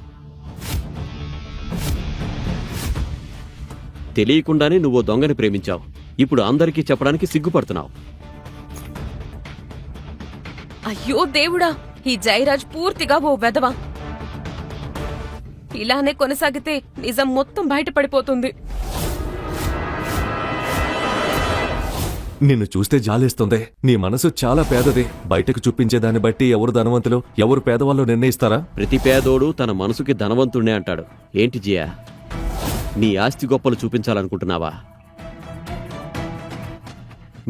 తెలియకుండానే నువ్వు దొంగని ప్రేమించావు. ఇప్పుడు అందరికీ చెప్పడానికి సిగ్గుపడుతున్నావు. అయ్యో దేవుడా, ఈ జయరాజ్ పూర్తిగా ఓ వెధవ. ఇలానే కొనసాగితే నిజం మొత్తం బయటపడిపోతుంది. నిన్ను చూస్తే జాలేస్తుంది. నీ మనసు చాలా పేదది. బయటకు చూపించేదాన్ని బట్టి ఎవరు ధనవంతులు, ఎవరు పేదవాళ్ళు నిర్ణయిస్తారా? ప్రతి పేదోడు తన మనసుకి ధనవంతుణ్ణే అంటాడు. ఏంటి జియా, నీ ఆస్తి గొప్పలు చూపించాలనుకుంటున్నావా?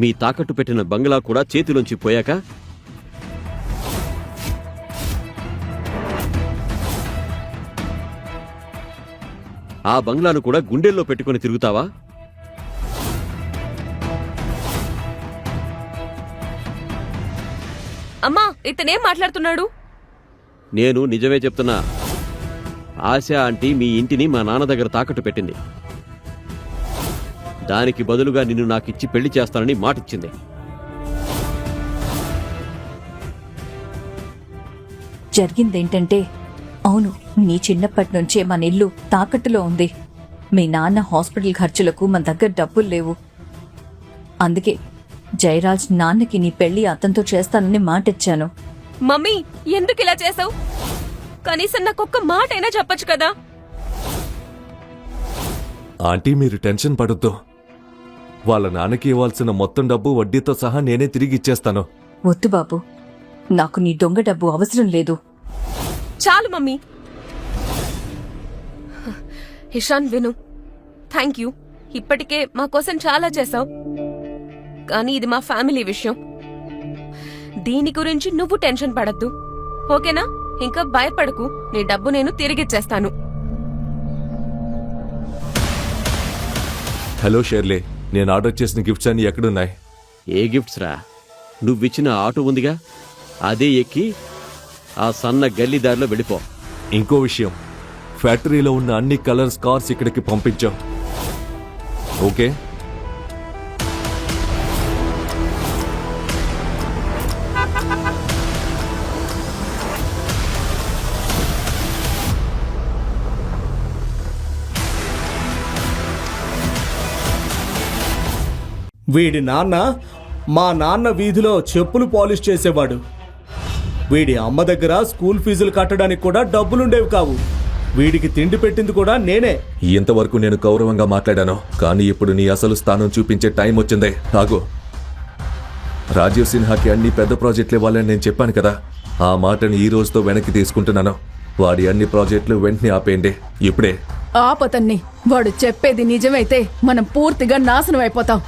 మీ తాకట్టు పెట్టిన బంగ్లా కూడా చేతిలోంచి పోయాక ఆ బంగ్లాను కూడా గుండెల్లో పెట్టుకుని తిరుగుతావా? అమ్మా, ఇతనేం మాట్లాడుతున్నాడు? నేను నిజమే చెప్తున్నా. ఆశ ఆంటీ మీ ఇంటిని మా నాన్న దగ్గర తాకట్టు పెట్టింది. దానికి బదులుగా నిన్ను నాకిచ్చి పెళ్లి చేస్తానని మాటిచ్చింది. జరిగిందేంటంటే, అవును, నీ చిన్నప్పటి నుంచే మన ఇల్లు తాకట్టులో ఉంది. మీ నాన్న హాస్పిటల్ ఖర్చులకు మన దగ్గర డబ్బులు లేవు. అందుకే జయరాజ్ నాన్నకి నీ పెళ్లి అతనితో చేస్తానని మాటిచ్చాను. మమ్మీ, ఎందుకు ఇలా చేసావు? కనీసం నాకొక్క మాట అయినా చెప్పొచ్చు కదా. ఆంటీ, మీరు టెన్షన్ పడొద్దు. వాళ్ళ నాన్నకి ఇవ్వాల్సిన మొత్తం డబ్బు వడ్డీతో సహా నేనే తిరిగి ఇచ్చేస్తాను. వద్దు బాబు, నాకు నీ దొంగ డబ్బు అవసరం లేదు. చాలు మమ్మీ. ఇషాన్, విను, థ్యాంక్ యూ. ఇప్పటికే మా కోసం చాలా చేసావు. కానీ ఇది మా ఫ్యామిలీ విషయం. దీని గురించి నువ్వు టెన్షన్ పడద్దు, ఓకేనా? ఇంకా భయపడకు. నీ డబ్బు నేను తిరిగిచ్చేస్తాను. హలో షెర్లీ, నేను ఆర్డర్ చేసిన గిఫ్ట్స్ అన్ని ఎక్కడున్నాయి? ఏ గిఫ్ట్స్ రా? నువ్విచ్చిన ఆటో ఉందిగా, అదే ఎక్కి ఆ సన్న గల్లీదారిలో వెళ్ళిపో. ఇంకో విషయం, ఫ్యాక్టరీలో ఉన్న అన్ని కలర్స్ కార్స్ ఇక్కడికి పంపించాం, ఓకే? వీడి నాన్న మా నాన్న వీధిలో చెప్పులు పాలిష్ చేసేవాడు. వీడి అమ్మ దగ్గర స్కూల్ ఫీజులు కట్టడానికి కూడా డబ్బులుండేవి కావు. వీడికి తిండి పెట్టింది కూడా నేనే. ఇంతవరకు నేను గౌరవంగా మాట్లాడాను, కానీ ఇప్పుడు నీ అసలు స్థానం చూపించే టైం వచ్చిందే. ఆగు. రాజీవ్ సిన్హాకి అన్ని పెద్ద ప్రాజెక్టులు ఇవ్వాలని నేను చెప్పాను కదా, ఆ మాటని ఈ రోజుతో వెనక్కి తీసుకుంటున్నాను. వాడి అన్ని ప్రాజెక్టులు వెంటనే ఆపేయండి ఇప్పుడే. ఆపతన్ని. వాడు చెప్పేది నిజమైతే మనం పూర్తిగా నాశనం అయిపోతాం.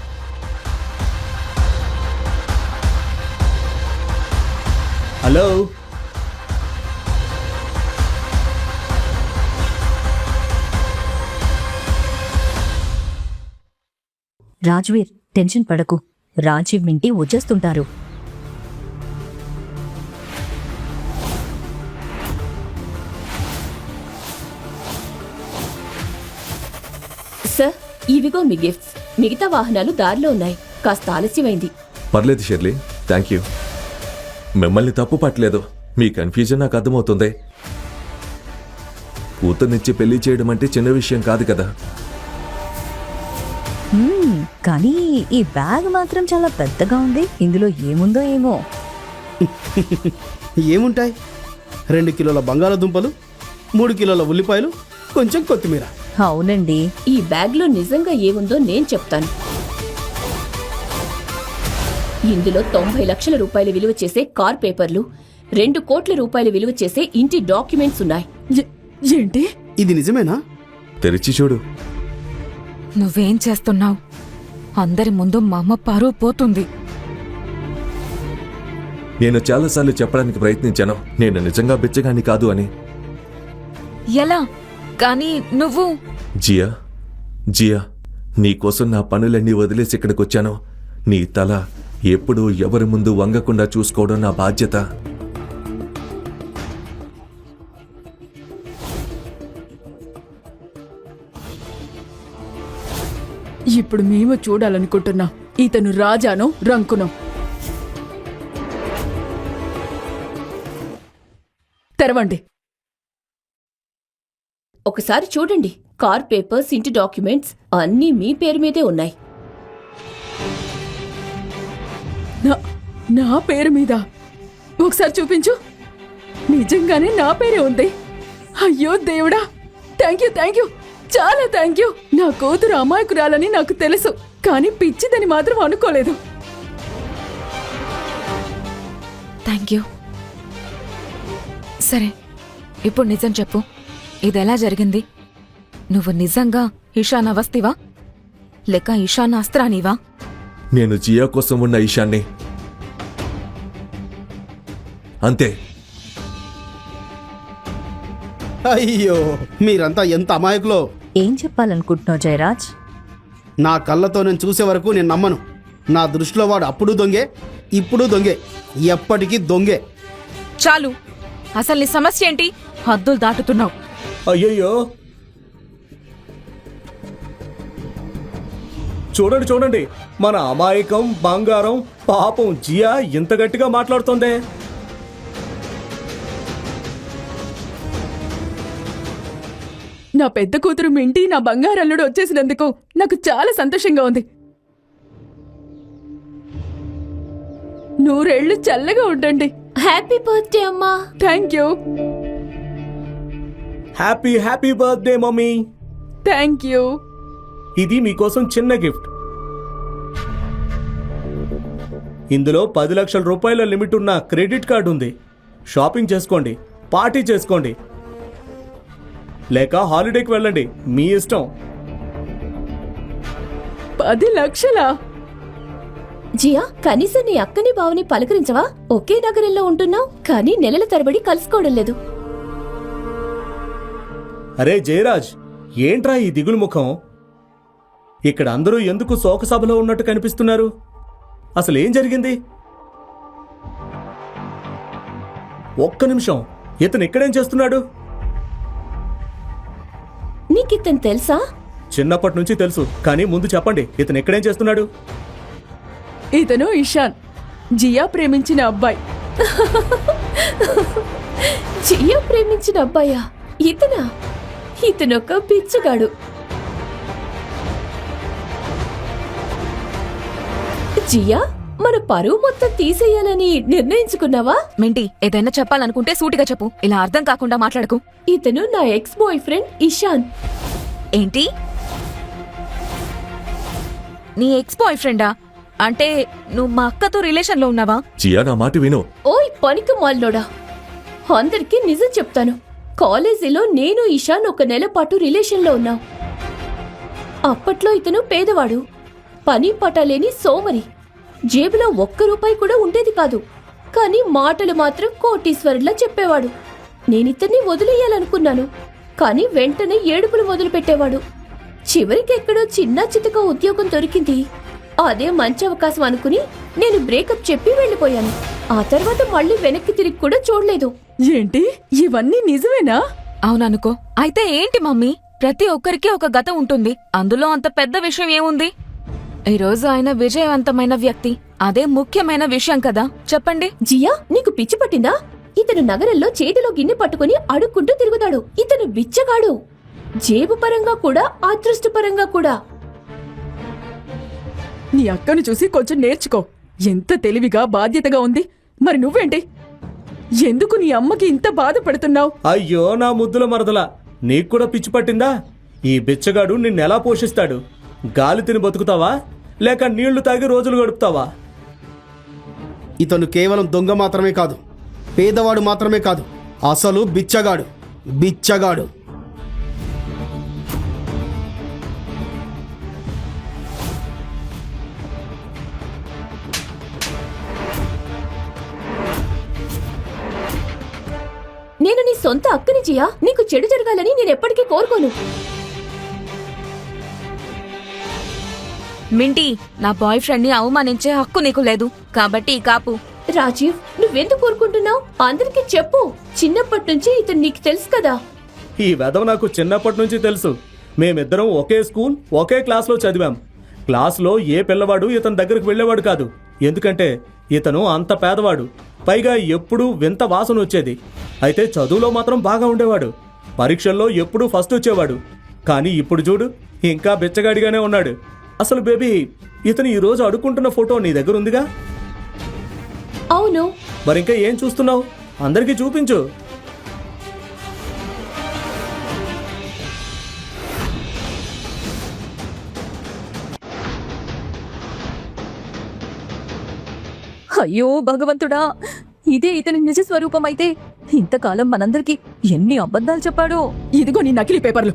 హలో, రాజ్వీర్, టెన్షన్ పడకు. రాజీవ్ మింటి వచ్చేస్తుంటారు. సార్, ఇవిగో మీ గిఫ్ట్స్. మిగతా వాహనాలు దారిలో ఉన్నాయి. కాస్త ఆలస్యమైంది. పర్లేదు షెర్లీ, థ్యాంక్ యూ. మిమ్మల్ని తప్పు పట్టలేదు. మీ కన్ఫ్యూజన్ నాకు అర్థమవుతుంది. కూతుర్నిచ్చి పెళ్లి చేయడం అంటే చిన్న విషయం కాదు కదా. కానీ ఈ బ్యాగ్ మాత్రం చాలా పెద్దగా ఉంది. ఇందులో ఏముందో ఏమో. ఏముంటాయి? 2 కిలోల బంగాళాదుంపలు, 3 కిలోల ఉల్లిపాయలు, కొంచెం కొత్తిమీర. అవునండి. ఈ బ్యాగ్లో నిజంగా ఏముందో నేను చెప్తాను. ఇందులో 90 లక్షల రూపాయలు విలువ చేసే కార్ పేపర్లు, 2 కోట్ల రూపాయలు విలువ చేసే ఇంటి డాక్యుమెంట్స్ ఉన్నాయి. ఏంటి? ఇది నిజమేనా? తెరిచి చూడు. నువ్వేం చేస్తున్నావు? అందరి ముందు మా అమ్మ పరువు పోతుంది. నేను చాలాసార్లు చెప్పడానికి ప్రయత్నించాను, నేను నిజంగా బిచ్చగాని కాదు అని. ఎలా? కానీ నువ్వు జియా, జియా, నీకోసం నా పనులన్నీ వదిలేసి ఇక్కడికి వచ్చాను. నీ తల ఎప్పుడూ ఎవరి ముందు వంగకుండా చూసుకోవడం నా బాధ్యత. ఇప్పుడు మేము చూడాలనుకుంటున్నాం ఇతను రాజానో రంకునో. తెరవండి. ఒకసారి చూడండి. కార్ పేపర్స్, ఇంటి డాక్యుమెంట్స్ అన్నీ మీ పేరు మీదే ఉన్నాయి. నా పేరు మీద? ఒకసారి చూపించు. నిజంగానే నా పేరే ఉంది. అయ్యో దేవుడా, థ్యాంక్ యూ, చాలా థ్యాంక్ యూ. నా కూతురు అమాయకురాలని నాకు తెలుసు, కానీ పిచ్చిదని మాత్రం అనుకోలేదు. Thank you. సరే, ఇప్పుడు నిజం చెప్పు. ఇదెలా జరిగింది? నువ్వు నిజంగా ఇషాన్ అవస్థివా లేక ఇషాన్ అస్త్రానివా? నేను జియా కోసం ఉన్న ఈశాన్ని. అంతే. అయ్యో, మీరంతా ఎంత అమాయకులో. ఏం చెప్పాలనుకుంటున్నావు జయరాజ్? నా కళ్ళతో నేను చూసే వరకు నేను నమ్మను. నా దృష్టిలో వాడు అప్పుడు దొంగే, ఇప్పుడు దొంగే, ఎప్పటికీ దొంగే. చాలు. అసలు నీ సమస్య ఏంటి? హద్దులు దాటుతున్నావు. అయ్యయ్యో, చూడండి, మన అమాయకం బంగారం పాపం జియా ఇంత గట్టిగా మాట్లాడుతోందే. నా పెద్ద కూతురు మింటి నా బంగారల్లుడు వచ్చేసినందుకు నాకు చాలా సంతోషంగా ఉంది. 100 ఏళ్లు చల్లగా ఉండండి. హ్యాపీ బర్త్డే అమ్మా. Thank you. Happy birthday mummy. Thank you. ఇది మీకోసం చిన్న గిఫ్ట్. ఇందులో 10 లక్షల రూపాయల లిమిట్ ఉన్న క్రెడిట్ కార్డు ఉంది. షాపింగ్ చేసుకోండి, పార్టీ చేసుకోండి, లేక హాలిడేకి వెళ్ళండి, మీ ఇష్టం. 10 లక్షలా? జియా, కనీసం నీ అక్కని బావని పలకరించవా? ఒకే నగరంలో ఉంటున్నావు, కానీ నెలల తరబడి కలుసుకోవడం లేదు. అరే జయరాజ్, ఏంట్రా ఈ దిగులు ముఖం? ఇక్కడ అందరూ ఎందుకు శోకసభలో ఉన్నట్టు కనిపిస్తున్నారు? అసలేం జరిగింది? ఒక్క నిమిషం, ఇతను ఇక్కడేం చేస్తున్నాడు? నీకితను తెలుసా? చిన్నప్పటి నుంచి తెలుసు, కానీ ముందు చెప్పండి, ఇతను ఎక్కడేం చేస్తున్నాడు? ఇతను ఇషాన్, జియా ప్రేమించిన అబ్బాయి. జియా ప్రేమించిన అబ్బాయా? ఇతనా? ఇతనొక పిచ్చగాడు. జియా మన పరువు మొత్తం తీసేయాలని నిర్ణయించుకున్నావా? మింటి ఏదైనా చెప్పాలనుకుంటే సూటిగా చెప్పు, ఇలా అర్థం కాకుండా మాట్లాడకు. ఇతను నా ఎక్స్ బాయ్ ఫ్రెండ్ ఇషాన్. ఏంటి, నీ ఎక్స్ బాయ్ ఫ్రెండా? అంటే నువ్వు మా అక్కతో రిలేషన్ లో ఉన్నావా? జియా నా మాట విను. ఓయ్ పనికి మాల్లోడా, అందరికీ నిజం చెప్తాను. కాలేజీలో నేను ఇషాన్ ఒక నెల పాటు రిలేషన్ లో ఉన్నాం. అప్పట్లో ఇతను పేదవాడు, పని పటలేని సోమరి, జేబులో ఒక్క రూపాయి కూడా ఉండేది కాదు. కానీ మాటలు మాత్రం కోటీశ్వరులా చెప్పేవాడు. నేనితన్ని వదిలేయాలనుకున్నాను, కానీ వెంటనే ఏడుపులు మొదలు పెట్టేవాడు. చివరికి ఎక్కడో చిన్న చితక ఉద్యోగం దొరికింది. అదే మంచి అవకాశం అనుకుని నేను బ్రేకప్ చెప్పి వెళ్ళిపోయాను. ఆ తర్వాత మళ్ళీ వెనక్కి తిరిగి కూడా చూడలేదు. ఏంటి, ఇవన్నీ నిజమేనా? అవుననుకో. అయితే ఏంటి మమ్మీ, ప్రతి ఒక్కరికి ఒక గతం ఉంటుంది, అందులో అంత పెద్ద విషయం ఏముంది? ఈ రోజు ఆయన విజయవంతమైన వ్యక్తి, అదే ముఖ్యమైన విషయం కదా. చెప్పండి. జియా, నీకు పిచ్చి పట్టిందా? ఇతను నగరంలో చేతిలో గిన్నె పట్టుకుని అడుక్కుంటూ తిరుగుతాడు. ఇతను బిచ్చగాడు, జేబు పరంగా కూడా అదృష్టపరంగా కూడా. నీ అక్కను చూసి కొంచెం నేర్చుకో. ఎంత తెలివిగా బాధ్యతగా ఉంది. మరి నువ్వేంటి, ఎందుకు నీ అమ్మకి ఇంత బాధపడుతున్నావు? అయ్యో నా ముద్దుల మరదలా, నీకు కూడా పిచ్చి పట్టిందా? ఈ బిచ్చగాడు నిన్నెలా పోషిస్తాడు? గాలి తిని బతుకుతావా, లేక నీళ్లు తాగి రోజులు గడుపుతావా? ఇతను కేవలం దొంగ మాత్రమే కాదు, పేదవాడు మాత్రమే కాదు, అసలు బిచ్చగాడు. బిచ్చగాడు. నేను నీ సొంత అక్కని జియా. నీకు చెడు జరగాలని నేనెప్పటికీ కోరుకోను. మింటి, నా బాయ్ ఫ్రెండ్ ని అవమానించే హక్కు నీకు లేదు, కాబట్టి ఈ కాపు. రాజీవ్, నువ్వెందుకు కోరుకుంటున్నావు? అందరికీ చెప్పు. చిన్నప్పటి నుంచి ఇతను నీకు తెలుసు కదా. ఈ వెధవ నాకు చిన్నప్పటి నుంచి తెలుసు. మేమిద్దరం ఒకే స్కూల్, ఒకే క్లాస్లో చదివాం. క్లాస్లో ఏ పిల్లవాడు ఇతని దగ్గరకు వెళ్ళేవాడు కాదు, ఎందుకంటే ఇతను అంత పేదవాడు. పైగా ఎప్పుడూ వింత వాసన వచ్చేది. అయితే చదువులో మాత్రం బాగా ఉండేవాడు, పరీక్షల్లో ఎప్పుడూ ఫస్ట్ వచ్చేవాడు. కానీ ఇప్పుడు చూడు, ఇంకా బిచ్చగాడిగానే ఉన్నాడు. అసలు బేబీ, ఇతను ఈరోజు అడుక్కుంటున్న ఫోటో నీ దగ్గర ఉందిగా? అవును. మరింకా ఏం చూస్తున్నావు? అందరికీ చూపించు. అయ్యో భగవంతుడా, ఇదే ఇతని నిజ స్వరూపం అయితే ఇంతకాలం మనందరికీ ఎన్ని అబద్ధాలు చెప్పాడో. ఇదిగో నీ నకిలీ పేపర్లు.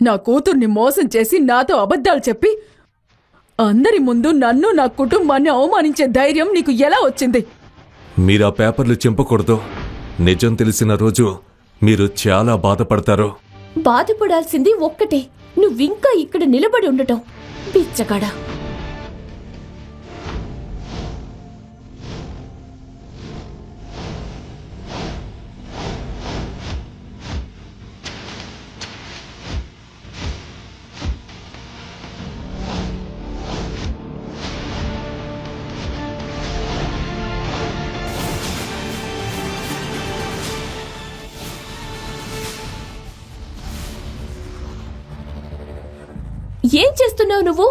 నా కూతుర్ని మోసం చేసి నాతో అబద్ధాలు చెప్పి అందరి ముందు నన్ను నా కుటుంబాన్ని అవమానించే ధైర్యం నీకు ఎలా వచ్చింది? మీరు ఆ పేపర్లు చింపకూడదు. నిజం తెలిసిన రోజు మీరు చాలా బాధపడతారు. బాధపడాల్సింది ఒక్కటే, నువ్వింకా ఇక్కడ నిలబడి ఉండటం. పిచ్చగాడా. ఏం చేస్తున్నావు నువ్వు?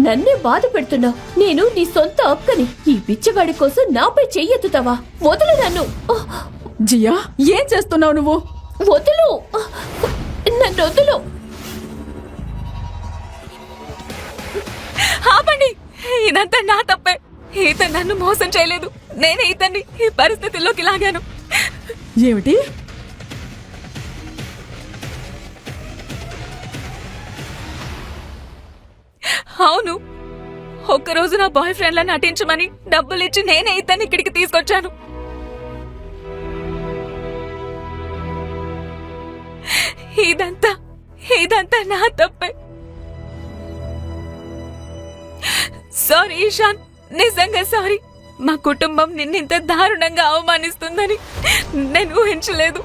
నన్నే బాధ పెడుతున్నావు. నేను నీ సొంత అక్కని. ఈ బిచ్చగాడి కోసం నాపై చెయ్యెత్తుతావా? వదులు నన్ను. జియా, ఏం చేస్తున్నావు నువ్వు? వదులు, నన్ను వదులు. ఆపండి, ఇదంతా నా తప్పే. ఇతను నన్ను మోసం చేయలేదు, నేనే ఇతన్ని ఈ పరిస్థితుల్లోకి లాగాను. ఏమిటి? అవును, ఒక్కరోజు నా బాయ్ ఫ్రెండ్ లా నటించమని డబ్బులిచ్చి నేనే ఇతన్ని ఇక్కడికి తీసుకొచ్చాను. ఇదంతా నా తప్పే. సారీ ఇషాన్, నిజంగా సారీ. మా కుటుంబం నిన్నింత దారుణంగా అవమానిస్తుందని నేను ఊహించలేదు.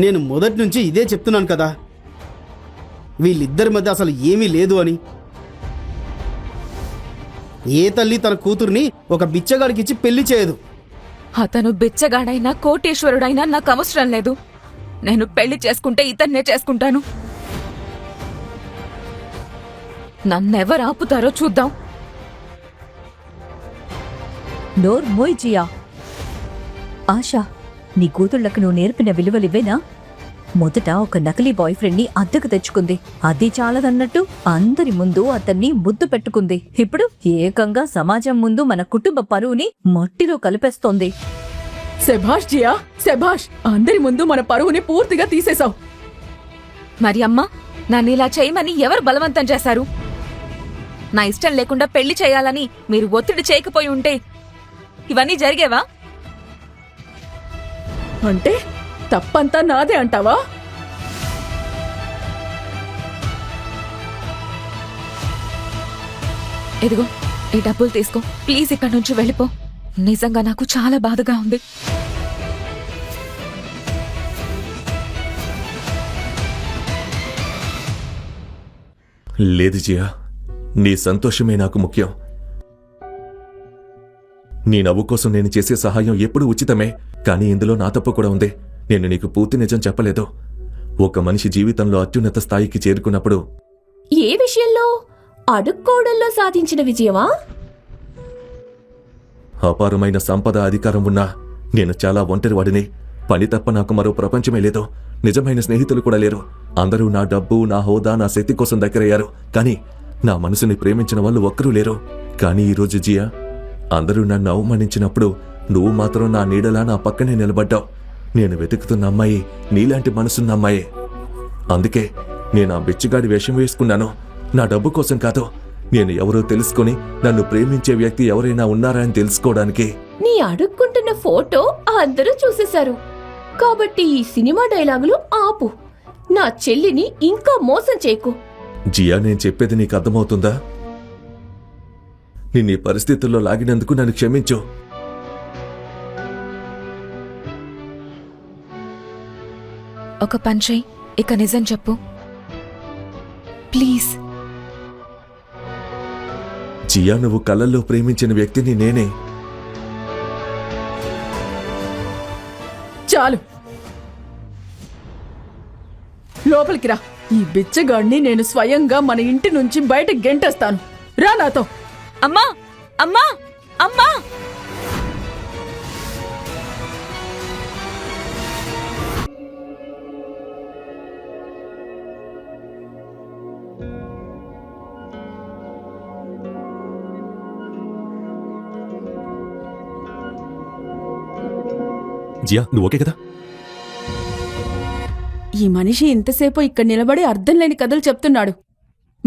నేను మొదటి నుంచి ఇదే చెప్తున్నాను కదా, వీళ్ళిద్దరి మధ్య అసలు ఏమీ లేదు అని. ఏ తల్లి తన కూతుర్ని ఒక బిచ్చగాడికిచ్చి పెళ్లి చేయదు. అతను బిచ్చగాడైనా కోటేశ్వరుడైనా నాకు అవసరం లేదు. నేను పెళ్లి చేసుకుంటే ఇతన్నే చేసుకుంటాను. నన్నెవరు ఆపుతారో చూద్దాం. నోర్ మోయ్ జియా. ఆశా, నీ కూతుళ్లకు నువ్వు నేర్పిన విలువలివేనా? మొదట ఒక నకిలీ బాయ్ ఫ్రెండ్ ని అద్దెకు తెచ్చుకుంది. అది చాలదన్నట్టు అందరి ముందు అతన్ని ముద్దు పెట్టుకుంది. ఇప్పుడు ఏకంగా సమాజం ముందు మన కుటుంబ పరువుని మట్టిలో కలిపేస్తోంది. శభాష్ జియా, శభాష్. అందరి ముందు మన పరువుని పూర్తిగా తీసేశావు. మరి అమ్మా, నన్ను ఇలా చేయమని ఎవరు బలవంతం చేశారు? నా ఇష్టం లేకుండా పెళ్లి చేయాలని మీరు ఒత్తిడి చేయకపోయి ఉంటే ఇవన్నీ జరిగేవా? అంటే తప్పంతా నాదే అంటావా? ఇదిగో ఈ డబ్బులు తీసుకో. ప్లీజ్ ఇక్కడి నుంచి వెళ్ళిపో. నిజంగా నాకు చాలా బాధగా ఉంది. లేదు జియా, నీ సంతోషమే నాకు ముఖ్యం. నీ నవ్వు కోసం నేను చేసే సహాయం ఎప్పుడూ ఉచితమే. కానీ ఇందులో నా తప్పు కూడా ఉంది. నేను నీకు పూర్తి నిజం చెప్పలేదు. ఒక మనిషి జీవితంలో అత్యున్నత స్థాయికి చేరుకున్నప్పుడు ఏ విషయంలో? అడుక్కోవడంలో సాధించిన విజయమా? అపారమైన సంపద, అధికారం ఉన్నా నేను చాలా ఒంటరివాడిని. పని తప్ప నాకు మరో ప్రపంచమే లేదు. నిజమైన స్నేహితులు కూడా లేరు. అందరూ నా డబ్బు, నా హోదా, నా శక్తి కోసం దగ్గరయ్యారు. కానీ నా మనసుని ప్రేమించిన వాళ్ళు ఒక్కరూ లేరు. కానీ ఈరోజు జియా, అందరూ నన్ను అవమానించినప్పుడు నువ్వు మాత్రం నా నీడలా నా పక్కనే నిలబడ్డావు. నేను వెతుకుతున్న అమ్మాయి నీలాంటి మనసున్న అమ్మాయే. అందుకే నేను ఆ బిచ్చగాడి వేషం వేసుకున్నాను. నా డబ్బు కోసం కాదు, నేను ఎవరో తెలుసుకొని నన్ను ప్రేమించే వ్యక్తి ఎవరైనా ఉన్నారా అని తెలుసుకోవడానికి. నీ అడుక్కుంటున్న ఫోటో అందరూ చూసేశారు. కాబట్టి ఈ సినిమా డైలాగులు ఆపు. నా చెల్లిని ఇంకా మోసం చేయకు. జియా, నేను చెప్పేది నీకు అర్థమవుతుందా? నిన్ను ఈ పరిస్థితుల్లో లాగినందుకు నన్ను క్షమించు. ఒక పని చెయ్యి, ఇక నిజం చెప్పు ప్లీజ్. జియా, నువ్వు కలల్లో ప్రేమించిన వ్యక్తిని నేనే. చాలు, లోపలికి రా. ఈ బిచ్చగాడిని నేను స్వయంగా మన ఇంటి నుంచి బయట గెంటేస్తాను. రా నాతో. అమ్మా, అమ్మా, అమ్మా! జియా, నువ్వు ఓకే కదా? ఈ మనిషి ఇంతసేపు ఇక్కడ నిలబడి అర్థం లేని కథలు చెప్తున్నాడు.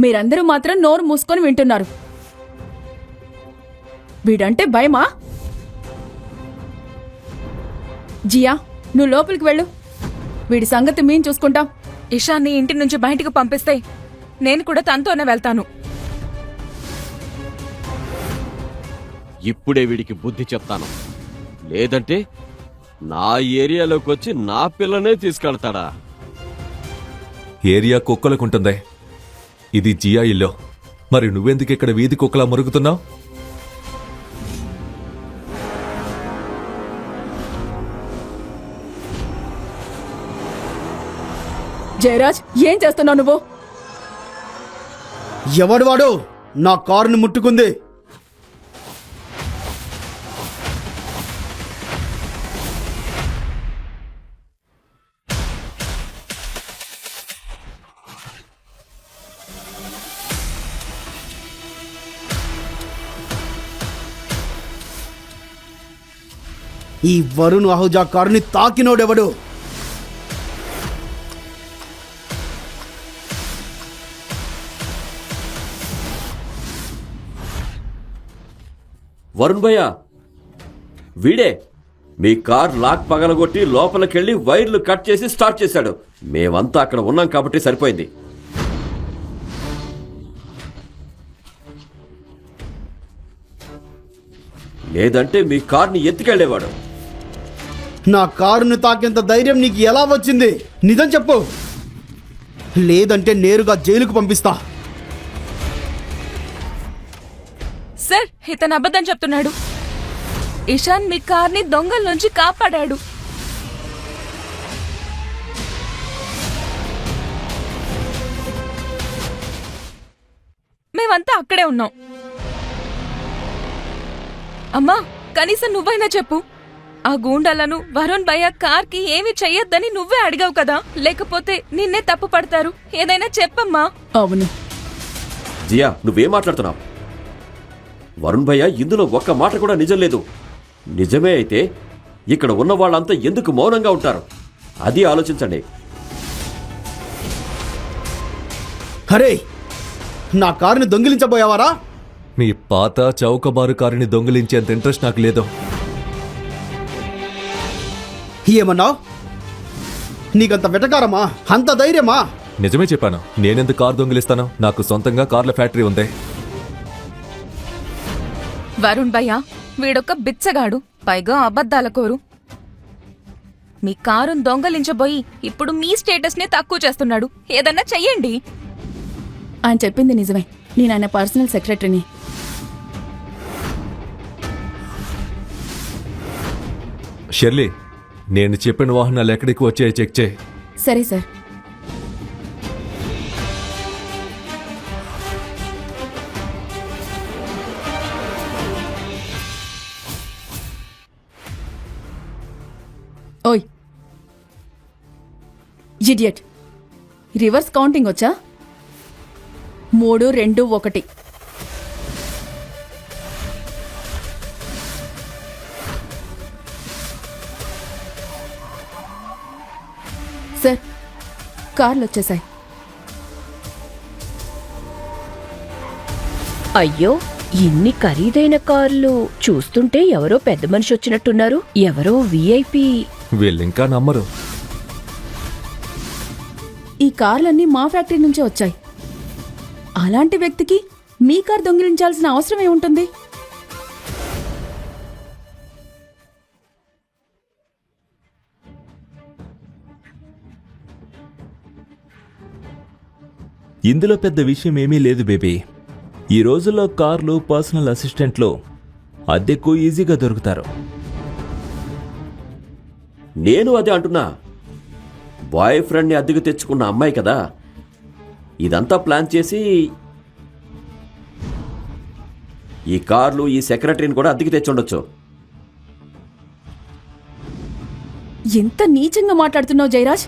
మీరందరూ మాత్రం నోరు మూసుకొని వింటున్నారు. వీడంటే భయమా? జియా, నువ్వు లోపలికి వెళ్ళు. వీడి సంగతి మేం చూసుకుంటాం. ఇషాన్ని ఇంటి నుంచి బయటికి పంపిస్తే నేను కూడా తనతోనే వెళ్తాను. ఇప్పుడే వీడికి బుద్ధి చెప్తాను. లేదంటే నా ఏరియాలోకి వచ్చి నా పిల్లనే తీసుకెళ్తాడా? ఏరియా కుక్కలకుంటుందే, ఇది జియా ఇల్లు. మరి నువ్వెందుకు ఇక్కడ వీధి కుక్కలా మరుగుతున్నావు? జయరాజ్, ఏం చేస్తున్నావు నువ్వు? ఎవడు వాడు నా కారుని ముట్టుకుంది? ఈ వరుణ్ అహుజా కారుని తాకినోడెవడు? వరుణ్ భయ్య, వీడే మీ కార్ లాక్ పగలగొట్టి లోపలికెళ్ళి వైర్లు కట్ చేసి స్టార్ట్ చేశాడు. మేమంతా అక్కడ ఉన్నాం కాబట్టి సరిపోయింది. లేదంటే మీ కార్ని ఎత్తుకెళ్లేవాడు. నా కారుని తాకేంత ధైర్యం నీకు ఎలా వచ్చింది? నిజం చెప్పు, లేదంటే నేరుగా జైలుకు పంపిస్తా. సార్, ఇతను అబద్ధం చెప్తున్నాడు. ఇషాన్ మీ కార్ని దొంగల నుంచి కాపాడాడు. మేమంతా అక్కడే ఉన్నాం. అమ్మా, కనీసం నువ్వైనా చెప్పు. ఆ గూండాలను వరుణ్ భయ్య కార్కి ఏమి చెయ్యొద్దని నువ్వే అడిగావు కదా, లేకపోతే నిన్నే తప్పు పడతారు. ఏదైనా చెప్పమ్మా. అవును. జియా, నువ్వేం మాట్లాడుతున్నావు? వరుణ్ భయ్య ఇందులో ఒక్క మాట కూడా నిజం లేదు. నిజమే అయితే ఇక్కడ ఉన్న వాళ్ళంతా ఎందుకు మౌనంగా ఉంటారు? అది ఆలోచించండి. హరే, నా కారుని దొంగిలించబోయావారా? మీ పాత చౌకబారు కారుని దొంగిలించేంత ఇంట్రెస్ట్ నాకు లేదు. ఏమన్నావు? నీకంత వెటకారమా, అంత ధైర్యమా? నిజమే చెప్పాను. నేనెందుకు కారు దొంగిలిస్తాను? నాకు సొంతంగా కార్ల ఫ్యాక్టరీ ఉంది. వరుణ్ భయ్య వీడొక్క బిచ్చగాడు, పైగా అబద్ధాల కోరు. మీ కారును దొంగలించబోయి ఇప్పుడు మీ స్టేటస్ నే తక్కువ చేస్తున్నాడు. ఏదన్నా చెయ్యండి. ఆయన చెప్పింది నిజమే. నేను ఆయన పర్సనల్ సెక్రటరీని. షెర్లీ, నేను చెప్పిన వాహనాలు ఎక్కడికి వచ్చాయో చెక్ చేయి. సరే సార్. ఓయ్ ఇడియట్, రివర్స్ కౌంటింగ్ వచ్చా? 3, 2, 1. సార్, కార్లు వచ్చేసాయి. అయ్యో, ఇన్ని ఖరీదైన కార్లు చూస్తుంటే ఎవరో పెద్ద మనిషి వచ్చినట్టున్నారు. ఎవరో విఐపి. వీళ్ళింకా నమ్మరు. ఈ కార్లన్నీ మా ఫ్యాక్టరీ నుంచే వచ్చాయి. అలాంటి వ్యక్తికి మీ కార్ దొంగిలించాల్సిన అవసరం ఏముంటుంది? ఇందులో పెద్ద విషయం ఏమీ లేదు బేబీ. ఈ రోజుల్లో కార్లు పర్సనల్ అసిస్టెంట్లు అద్దెకు ఈజీగా దొరుకుతారు. నేను అదే అంటున్నా. బాయ్ ఫ్రెండ్ని అద్దెకు తెచ్చుకున్న అమ్మాయి కదా ఇదంతా ప్లాన్ చేసి ఈ కార్లు, ఈ సెక్రటరీని కూడా అద్దెకి తెచ్చుండొచ్చు. ఎంత నీచంగా మాట్లాడుతున్నావు జయరాజ్.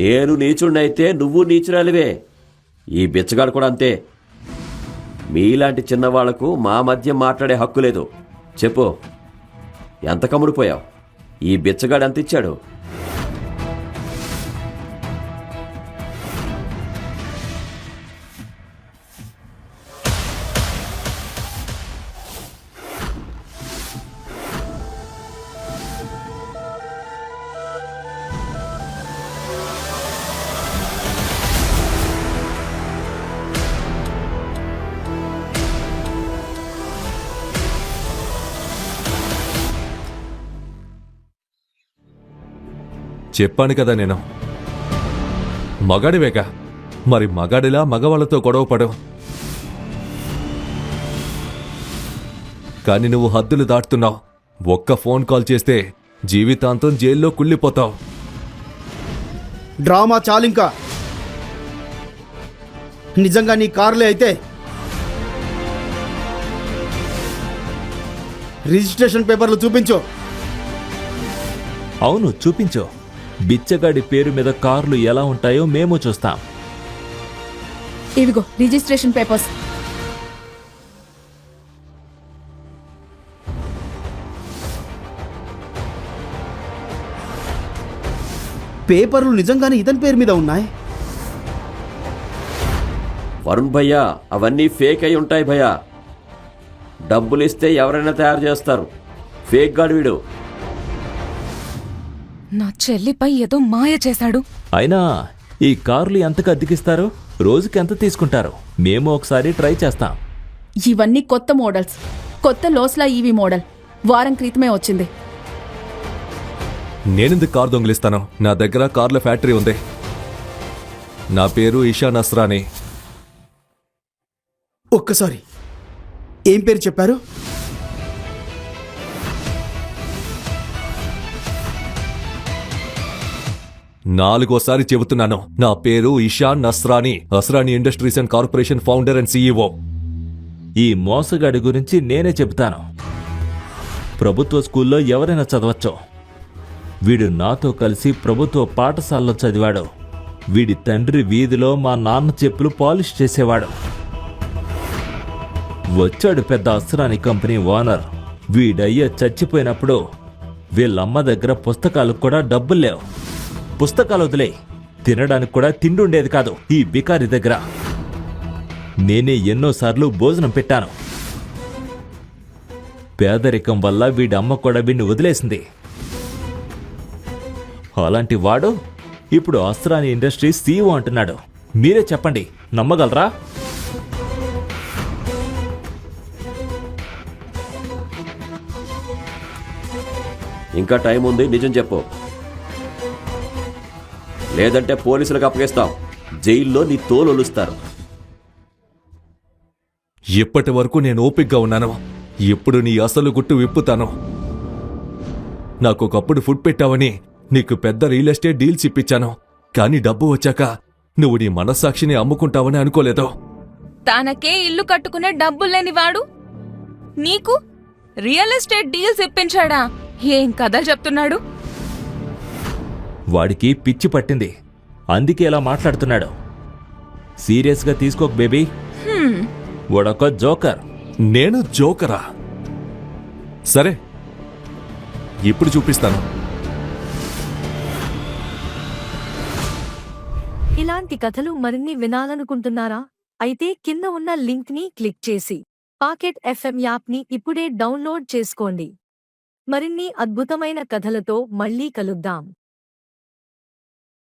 నేను నీచుడినైతే నువ్వు నీచురాలివే. ఈ బిచ్చగాడు కూడా అంతే. మీలాంటి చిన్నవాళ్లకు మా మధ్య మాట్లాడే హక్కు లేదు. చెప్పు, ఎంత కమ్ముడిపోయావు? ఈ బిచ్చగాడు ఎంత ఇచ్చాడు? చెప్పాను కదా నేను. మగాడివేగా, మరి మగాడిలా మగవాళ్లతో గొడవపడు. కానీ నువ్వు హద్దులు దాటుతున్నావు. ఒక్క ఫోన్ కాల్ చేస్తే జీవితాంతం జైల్లో కుళ్ళిపోతావు. డ్రామా చాలింకా. నిజంగా నీ కార్లే అయితే రిజిస్ట్రేషన్ పేపర్లు చూపించు. అవును, చూపించు. బిచ్చగాడి పేరు మీద కార్లు ఎలా ఉంటాయో మేము చూస్తాం. ఇవిగో రిజిస్ట్రేషన్ పేపర్స్. పేపర్లు నిజంగానే ఇతని పేరు మీద ఉన్నాయి. వరుణ్ భయ్యా, అవన్నీ ఫేక్ అయి ఉంటాయి భయ్యా. డబ్బులిస్తే ఎవరైనా తయారు చేస్తారు. ఫేక్ గాడు వీడు. నా చెల్లిపై ఏదో మాయ చేశాడు. అయినా ఈ కార్లు ఎంతకు అద్దెకిస్తారు? రోజుకి ఎంత తీసుకుంటారు? మేము ఒకసారి ట్రై చేస్తాం. ఇవన్నీ కొత్త మోడల్స్. కొత్త లోస్లా ఈవీ మోడల్ వారం క్రితమే వచ్చింది. నేనెందుకు కారు దొంగిలిస్తాను? నా దగ్గర కార్ల ఫ్యాక్టరీ ఉంది. నా పేరు ఇషా నస్రానీ. ఒక్కసారి ఏం పేరు చెప్పారు? నాలుగోసారి చెబుతున్నాను, నా పేరు Isha Nasrani. Asrani industries and corporation founder and CEO. ఈ మోసగాడి గురించి నేనే చెబుతాను. ప్రభుత్వ స్కూల్లో ఎవరైనా చదవచ్చు. వీడు నాతో కలిసి ప్రభుత్వ పాఠశాలలో చదివాడు. వీడి తండ్రి వీధిలో మా నాన్న చెప్పులు పాలిష్ చేసేవాడు. వచ్చాడు పెద్ద అస్రానీ కంపెనీ ఓనర్. వీడయ్య చచ్చిపోయినప్పుడు వీళ్ళమ్మ దగ్గర పుస్తకాలకు కూడా డబ్బులు లేవు. పుస్తకాలు వదిలే, తినడానికి కూడా తిండి ఉండేది కాదు ఈ బికారి దగ్గర. నేనే ఎన్నోసార్లు భోజనం పెట్టాను. పేదరికం వల్ల వీడి అమ్మ కూడా వీడిని వదిలేసింది. అలాంటి వాడు ఇప్పుడు అస్రానీ ఇండస్ట్రీస్ సీఈఓ అంటున్నాడు. మీరే చెప్పండి, నమ్మగలరా? ఇంకా టైం ఉంది, నిజం చెప్పు. లేదంటే పోలీసులకు అప్పగిస్తాం. జైల్లో నీ తోలొలుస్తారు. ఇప్పటి వరకు నేను ఓపిగ్గా ఉన్నాను. ఇప్పుడు నీ అసలు గుట్టు విప్పుతాను. నాకొకప్పుడు ఫుడ్ పెట్టావని నీకు పెద్ద రియల్ ఎస్టేట్ డీల్స్ ఇప్పించాను. కానీ డబ్బు వచ్చాక నువ్వు నీ మనస్సాక్షిని అమ్ముకుంటావని అనుకోలేదు. తనకే ఇల్లు కట్టుకునే డబ్బులేని వాడు నీకు రియల్ ఎస్టేట్ డీల్స్ ఇప్పించాడా? ఏం కథలు చెప్తున్నాడు? వాడికి పిచ్చి పట్టింది, అందుకే ఇలా మాట్లాడుతున్నాడు. సీరియస్గా తీసుకోక బేబీ. వాడొక జోకర్. నేను జోకరా? సరే, ఇప్పుడు చూపిస్తాను. ఇలాంటి కథలు మరిన్ని వినాలనుకుంటున్నారా? అయితే కింద ఉన్న లింక్ ని క్లిక్ చేసి పాకెట్ ఎఫ్ఎం యాప్ ని ఇప్పుడే డౌన్లోడ్ చేసుకోండి. మరిన్ని అద్భుతమైన కథలతో మళ్ళీ కలుద్దాం.